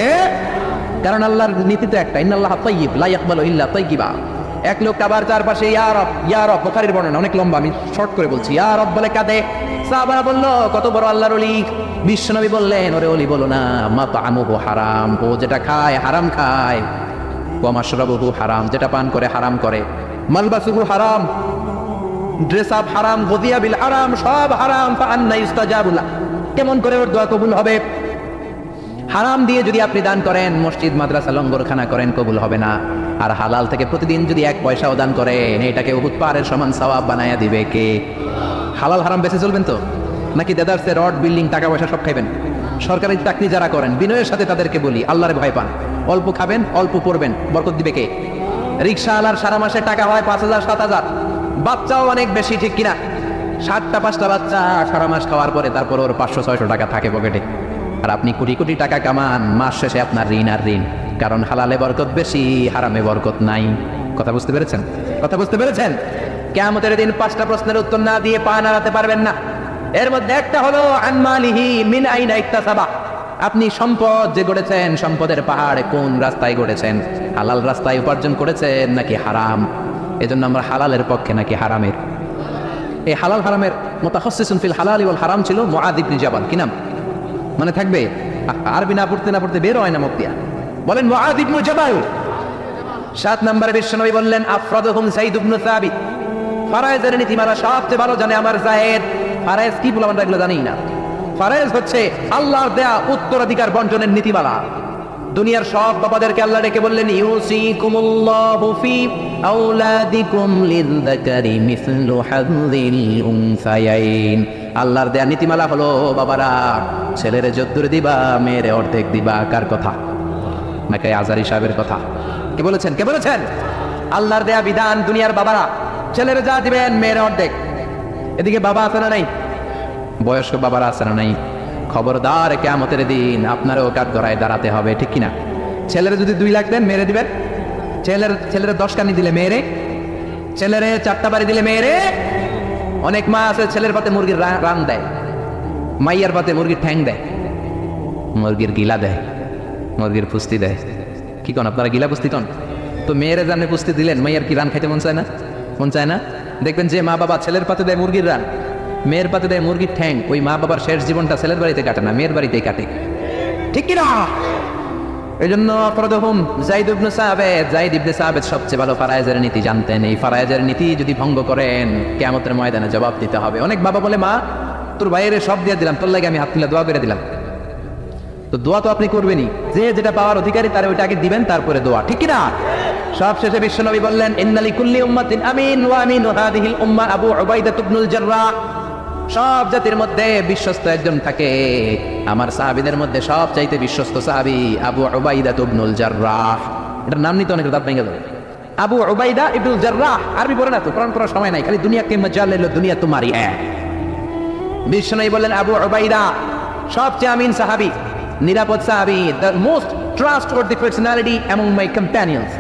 Speaker 1: কারণ আল্লাহর নীতি তো একটা, ইন্নাল্লাহা তাইয়্যিব লা ইয়াকবালু ইল্লা তাইয়্যিবা। এক লোক কাবার চারপাশে ইয়া রব, ইয়া রব, বুখারীর বর্ণনা, অনেক লম্বা, আমি শর্ট করে বলছি। ইয়া রব বলে কাঁদে। সাহাবারা বলল কত বড় আল্লাহর ওলি। বিশ্বনবী বললেন ওরে ওলি বলো না, মাতআমুহু হারাম, ও যেটা খায় হারাম খায়। ওয়া মাশরাবুহু হারাম, যেটা পান করে হারাম করে। মালবাসুহু হারাম, ড্রেস আপ হারাম, গদিয়া বিল হারাম, সব হারাম। ফাআন্না ইস্তাজাবু লা, কেমন করে ওর দোয়া কবুল হবে? হারাম দিয়ে যদি আপনি দান করেন, মসজিদ মাদ্রাসা লঙ্গরখানা করেন, কবুল হবে না। আর হালাল থেকে প্রতিদিন যদি 1 পয়সাও দান করেন, এটাকে উহুদ পাহাড়ের সমান সওয়াব বানায়া দিবে কে? হালাল হারাম বেঁচে চলবেন তো, নাকি দেদারসে রড, বিল্ডিং, টাকা পয়সা সব খাইবেন? সরকারি চাকরি যারা করেন, বিনয়ের সাথে তাদেরকে বলি, আল্লাহরে ভয় পান। অল্প খাবেন, অল্প পড়বেন, বরকত দিবে কে? রিক্সাওয়ালার সারা মাসে টাকা হয় 5,000 7,000, বাচ্চাও অনেক বেশি, ঠিক কিনা? 7টা 5টা বাচ্চা সারা মাস খাওয়ার পরে তারপর ওর 500-600 টাকা থাকে পকেটে। আর আপনি কোটি কোটি টাকা কামান, মাস শেষে আপনার ঋণ আর ঋণ। কারণ হালালে বরকত বেশি, হারামে বরকত নাই। কথা বুঝতে পেরেছেন? কথা বুঝতে পেরেছেন? কিয়ামতের দিন 5টা প্রশ্নের উত্তর না দিয়ে পা নাড়াতে পারবেন না। এর মধ্যে একটা হলো আন মালিহি মিন আইনা ইকতাসাবা। আপনি সম্পদ যে গড়েছেন, সম্পদের পাহাড় কোন রাস্তায় গড়েছেন? হালাল রাস্তায় উপার্জন করেছেন নাকি হারাম? এজন্য আমরা হালালের পক্ষে নাকি হারামের? এই হালাল হারামের মুতাখাসসিসুন ফিল হালাল ওয়াল হারাম ছিল মুআয ইবনে জাবাল। কি নাম? মানে থাকবে? আরবি না পড়তে না পড়তে বের হয় না মুখ দিয়া। বলেন মুআয ইবনে জাবাল। 7 নম্বরে বিশ্বনবী বললেন আফরাদুহুম যায়েদ ইবনে সাবিত। ফারায়েজের নীতিমালা সবচেয়ে ভালো জানে আমার যায়েদ। ফারায়েজ কি বলে আমরা এগুলো জানি না। ফারায়েজ হচ্ছে আল্লাহর দেয়া উত্তরাধিকার বন্টনের নীতিমালা। দুনিয়ার সব বাবাদেরকে আল্লাহ ডেকে বললেন ইউসিকুমুল্লাহু ফি আওলাদিকুম লিযযাকারি মিসলু হাযযিল উনসায়াইন। আল্লাহর দেয়া নীতিমালা হলো বাবারা ছেলেরে যদ্দুর দিবা, মেয়েরে অর্ধেক দিবা। কার কথা? নাকি আজারি সাহেবের কথা? কে বলেছেন? কে বলেছেন? আল্লাহর দেয়া বিধান, দুনিয়ার বাবারা ছেলেরে যা দিবেন, মেয়েরে অর্ধেক। এদিকে বাবা আছে না নাই? বয়স্ক বাবারা আছে না নাই? খবরদার, কিয়ামতের দিন আপনারও কাঠগড়ায় দাঁড়াতে হবে, ঠিক কিনা? ছেলের যদি 2 লাখ দেন, মেরে দিবেন? ছেলের 10 কানি দিলে মেরে, ছেলেরে 4টা বাড়ি দিলে মেরে। অনেক মা আছে ছেলের পাতে মুরগির রান দেয়, মাইয়ার পাতে মুরগির ঠ্যাং দেয়, মুরগির গিলা দেয়, মুরগির পুস্তি দেয়। কি কন আপনারা? গিলা পুস্তি কন তো। মেয়েরে জানে পুস্তি দিলেন, মাইয়ার কি রান খাইতে মন চায় না? মন চায় না? দেখবেন যে মা বাবা ছেলের পাতে দেয় মুরগির রান, মেয়ের পাতে দেয় মুরগির ঠ্যাং, ওই মা বাবার শেষ জীবনটা ছেলের বাড়িতে কাটে না, মেয়ের বাড়িতেই কাটে, ঠিক কিনা? এই জন্য আফরাদুহুম যায়েদ ইবনে সাবিত। যায়েদ ইবনে সাবিত সবচেয়ে ভালো ফারায়েজের নীতি জানতেন। এই ফারায়েজের নীতি যদি ভঙ্গ করেন, কিয়ামতের ময়দানে জবাব দিতে হবে। অনেক বাবা বলে মা তোর ভাইয়ের সব দিয়ে দিলাম, তোর লাগে আমি হাত তুলে দোয়া করে দিলাম। তো দোয়া তো আপনি করবেনই, যে যেটা পাওয়ার অধিকারী তারে ওইটা আগে দিবেন, তারপরে দোয়া, ঠিক কিনা? সব শেষে বিশ্বনবী বললেন ইন্না লিকুল্লি উম্মাতিন আমিন ওয়া আমিনু হাদিহিল উম্মাহ আবু উবাইদা ইবনুল জাররাহ। সব জাতির মধ্যে বিশ্বস্ত একজন থাকে, আমার সাহাবীদের মধ্যে সবচাইতে বিশ্বস্ত সাহাবী আবু উবাইদা ইবনুল জাররাহ। এটার নাম নিতে অনেক দাঁত ভেঙে যাবে। আবু উবাইদা ইবনুল জাররাহ। আরবি পড়ে না তো, কোরআন পড়ার সময় নাই, খালি দুনিয়া কে মজাল লেলো, দুনিয়া তোমারই হ্যাঁ। বিশ্বনবী বললেন আবু উবাইদা সবচেয়ে আমিন সাহাবী, নিরাপদ সাহাবী, the most trustworthy personality among my companions.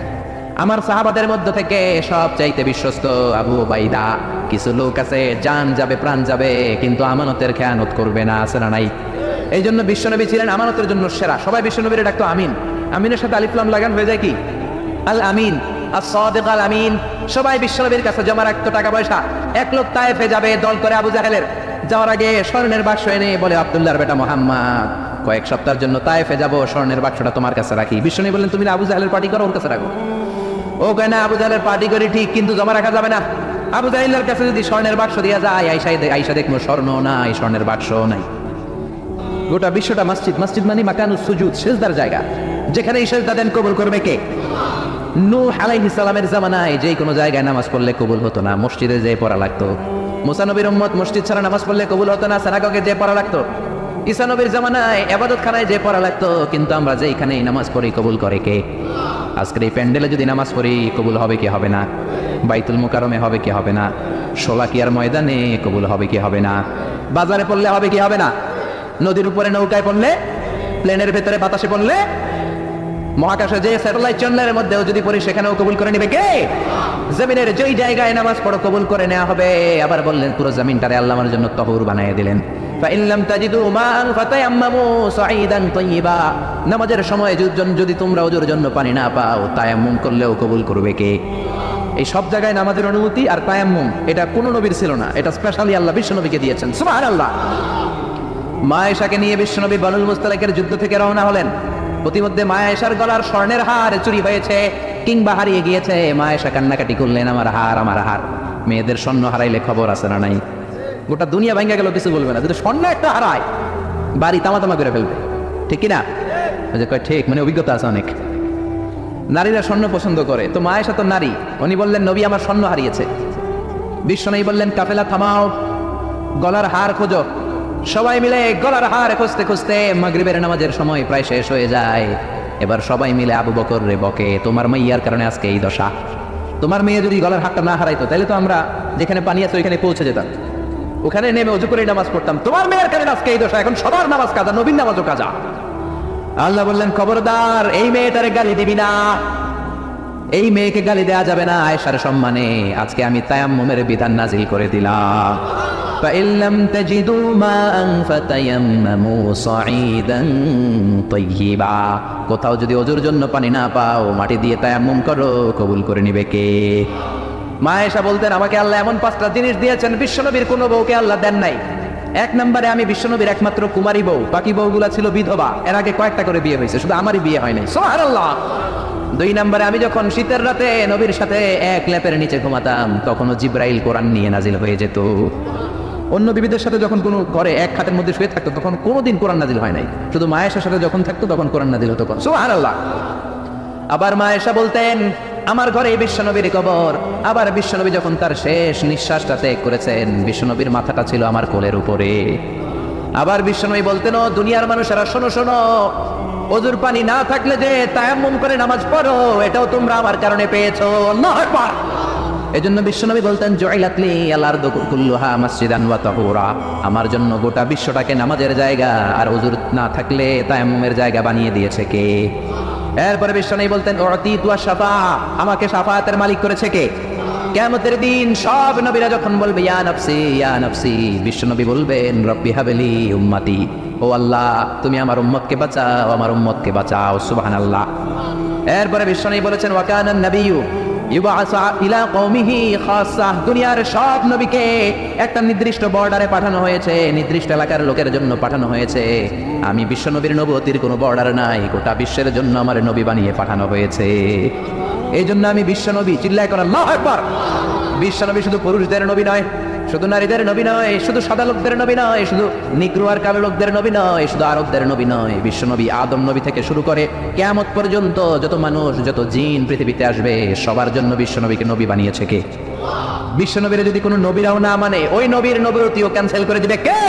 Speaker 1: আমার সাহাবাদের মধ্য থেকে সবচাইতে বিশ্বস্ত আবু উবাইদা। কিছু লোক আছে জান যাবে প্রাণ যাবে কিন্তু আমানতের খেয়ানত করবে না, আছে না নাই? এই জন্য বিশ্বনবী ছিলেন আমানতের জন্য সেরা। সবাই বিশ্বনবীর ডাকতো আমিন। আমিনের সাথে আলিফ লাম লাগান হয়ে যায় কি? আল আমিন, as-সাদিক আল আমিন। সবাই বিশ্বনবীর কাছে জমা রাখতো টাকা পয়সা। এক লোক তায়েফে যাবে দল করে আবু জাহেলের, যাওয়ার আগে স্বর্ণের বাক্স এনে বলে আব্দুল্লাহর বেটা মুহাম্মদ কয়েক সপ্তাহের জন্য তায়েফে যাবো, স্বর্ণের বাক্সটা তোমার কাছে রাখি। বিশ্বনবী বললেন তুমি না আবু জাহেলের পার্টি করো, ওর কাছে রাখো। ও কয় না আবু জাহেলের পার্টি করি ঠিক, কিন্তু জমা রাখা যাবে না। আবু জাহেলের কাছে যদি স্বর্ণের বাক্স দিয়া যায়, আইসা দেখবো স্বর্ণ নাই, স্বর্ণের বাক্স নাই। গোটা বিশ্বটা মসজিদ। মসজিদ মানে মাকানুস সুজুদ, সিজদার জায়গা, যেখানে সিজদা দেন কবুল করবে কে? নূহ আলাইহিস সালামের জামানায় যে কোনো জায়গায় নামাজ পড়লে কবুল হতো না, মসজিদে যেয়ে পড়া লাগতো। মুসা নবীর উম্মত মসজিদ ছাড়া নামাজ পড়লে কবুল হতো না, সিনাগগে যেয়ে পড়া লাগতো। ঈসা নবীর জামানায় ইবাদতখানায় যেয়ে পড়া লাগতো। কিন্তু আমরা যেখানেই নামাজ পড়ি কবুল করে কে? আজকের এই প্যান্ডেলে যদি নামাজ পড়ি কবুল হবে কি হবে না? বাইতুল মুকাররমে হবে কি হবে না? শোলাকিয়ার ময়দানে কবুল হবে কি হবে না? বাজারে পড়লে হবে কি হবে না? নদীর উপরে নৌকায় পড়লে, প্লেনের ভেতরে বাতাসে পড়লে, মহাকাশে যে স্যাটেলাইট চ্যানেলের মধ্যেও যদি পড়ি সেখানেও কবুল করে নেবে কে? জমিনের যেই জায়গায় নামাজ পড়ো কবুল করে নেওয়া হবে। আবার বললেন পুরো জমিনটারে আল্লাহ আমার জন্য তহুর বানিয়ে দিলেন। فإن لم تجدوا ماء فتيمموا صعيدا طيبا। নামাজের সময় যদি তোমরা ওজুর জন্য পানি না পাও, তায়াম্মুম করলেও কবুল করবে কে? এই সব জায়গায় নামাজের অনুমতি আর তায়াম্মুম, এটা কোনো নবীর ছিল না, এটা স্পেশালি আল্লাহ বিশ্বনবীকে দিয়েছেন। সুবহানাল্লাহ। মা আয়েশাকে নিয়ে বিশ্বনবী বানুল মুস্তালিকের যুদ্ধ থেকে রওনা হলেন। প্রতিমধ্যে মা আয়েশার গলার স্বর্ণের হার চুরি হয়েছে কিংবা হারিয়ে গিয়েছে। মা আয়েশা কান্নাকাটি করলেন, আমার হার, আমার হার। মেয়েদের স্বর্ণ হারাইলে খবর আছে না নাই? গোটা দুনিয়া ভাঙ্গা গেল, কিছু বলবে না। যদি স্বর্ণ একটা হারায়, বাড়ি তামা তামা করে ফেলবে, ঠিক কিনা? কয় ঠিক, মানে অভিজ্ঞতা আছে অনেক। নারীরা স্বর্ণ পছন্দ করে, তো মা আয়েশা তো নারী, উনি বললেন নবী আমার স্বর্ণ হারিয়েছে। বিশ্বনবী বললেন কাফেলা থামাও, গলার হার খোঁজো। সবাই মিলে গলার হার খুঁজতে খুঁজতে মাগরিবের নামাজের সময় প্রায় শেষ হয়ে যায়। এবার সবাই মিলে আবু বকর রে বকে, তোমার মাইয়ার কারণে আজকে এই দশা। তোমার মেয়ে যদি গলার হারটা না হারাইতো তাহলে তো আমরা যেখানে পানি আছে ওইখানে পৌঁছে যেতাম, ওখানে নেমে অজু করে নামাজ পড়তাম। তোমার মেয়ের কারণে আজকে এই দশা, এখন সবার নামাজ কাজা, নবীর নামাজও কাজা। আল্লাহ বললেন খবরদার, এই মেয়েটারে গালি দিবি না, এই মেয়েকে গালি দেয়া যাবে না আয়েশার সম্মানে। আজকে আমি তায়াম্মুমের বিধান নাজিল করে দিলাম। فإن لم تجدوا ماء فتيمموا صعيدا طيبا। কোথাও যদি ওজুর জন্য পানি না পাও, মাটি দিয়ে তায়াম্মুম করো, কবুল করে নিবে কে? মা আয়েশা বলতেন আমাকে আল্লাহ এমন 5টা জিনিস দিয়েছেন, বিশ্বনবীর কোনো বউকে আল্লাহ দেন নাই। এক নম্বরে আমি বিশ্বনবীর একমাত্র কুমারী বউ, বাকি বউগুলা ছিল বিধবা, এর আগে কয়েকটা করে বিয়ে হয়েছে, শুধু আমারই বিয়ে হয় নাই। সুবহানাল্লাহ। দুই নম্বরে আমি যখন শীতের রাতে নবীর সাথে এক লেপের নিচে ঘুমাতাম, তখনও জিব্রাইল কোরআন নিয়ে নাজিল হয়ে যেত। অন্য বিবিদের সাথে যখন কোনো ঘরে এক খাটের মধ্যে শুয়ে থাকতো তখন কোনোদিন কোরআন নাজিল হয় নাই, শুধু মায়েশার সাথে যখন থাকতো তখন কোরআন নাজিল হতো। সুবহানাল্লাহ। আবার মায়েশা বলতেন আমার ঘরে বিশ্বনবীর কবর। আবার বিশ্বনবী যখন তার শেষ নিঃশ্বাসটা ত্যাগ করেছেন, বিশ্বনবীর মাথাটা ছিল আমার কোলের উপরে। আবার বিশ্বনবী বলতেন, ও দুনিয়ার মানুষেরা শোনো শোনো, ওযুর পানি না থাকলে যে তায়াম্মুম করে নামাজ পড়ো, এটাও তোমরা আমার কারণে পেয়েছো। আল্লাহু আকবার। এজন্য বিশ্বনবী বলতেন জুইলাতলি আল আরদু কুল্লুহা মাসজিদান ওয়া তাহুরা, আমার জন্য গোটা বিশ্বটাকে নামাজের জায়গা আর ওযুর না থাকলে তায়াম্মুমের জায়গা বানিয়ে দিয়েছে কে? এরপরে বিশ্বনবী বলতেন উতিতু আশ-শাফা, আমাকে শাফায়াতের মালিক করেছে কে? কিয়ামতের দিন সব নবীরা যখন বলবে ইয়া নাফসি ইয়া নাফসি, বিশ্বনবী বলবেন রব্বি হাবলি উম্মতি, ও আল্লাহ তুমি আমার উম্মতকে বাঁচাও, আমার উম্মতকে বাঁচাও। সুবহানাল্লাহ। এরপরে বিশ্বনবী বলেছেন ওয়া কানান নাবিয়্যু ইউবাসা ইলা কওমিহি খাসসা, দুনিয়ার সব নবীকে একটা নির্দিষ্ট বর্ডারে পাঠানো হয়েছে, নির্দিষ্ট এলাকার লোকের জন্য পাঠানো হয়েছে। আমি বিশ্বনবীর নবুয়তির কোনো বর্ডার নাই, গোটা বিশ্বের জন্য আমার নবী বানিয়ে পাঠানো হয়েছে। এই জন্য আমি বিশ্বনবী, চিল্লায় করেন আল্লাহু আকবার। বিশ্বনবী শুধু পুরুষদের নবী নয়, শুধু নারীদের নবী নয়, শুধু সাদা লোকদের নবী নয়, শুধু নিগ্রো আর কালো লোকদের নবী নয়, শুধু আরবদের নবী নয়। বিশ্বনবী আদম নবী থেকে শুরু করে কিয়ামত পর্যন্ত যত মানুষ যত জিন পৃথিবীতে আসবে সবার জন্য বিশ্বনবীকে নবী বানিয়েছে কে? বিশ্বনবীর যদি কোনো নবীরাও না মানে ওই নবীর নবুয়তিও ক্যান্সেল করে দিবে কে?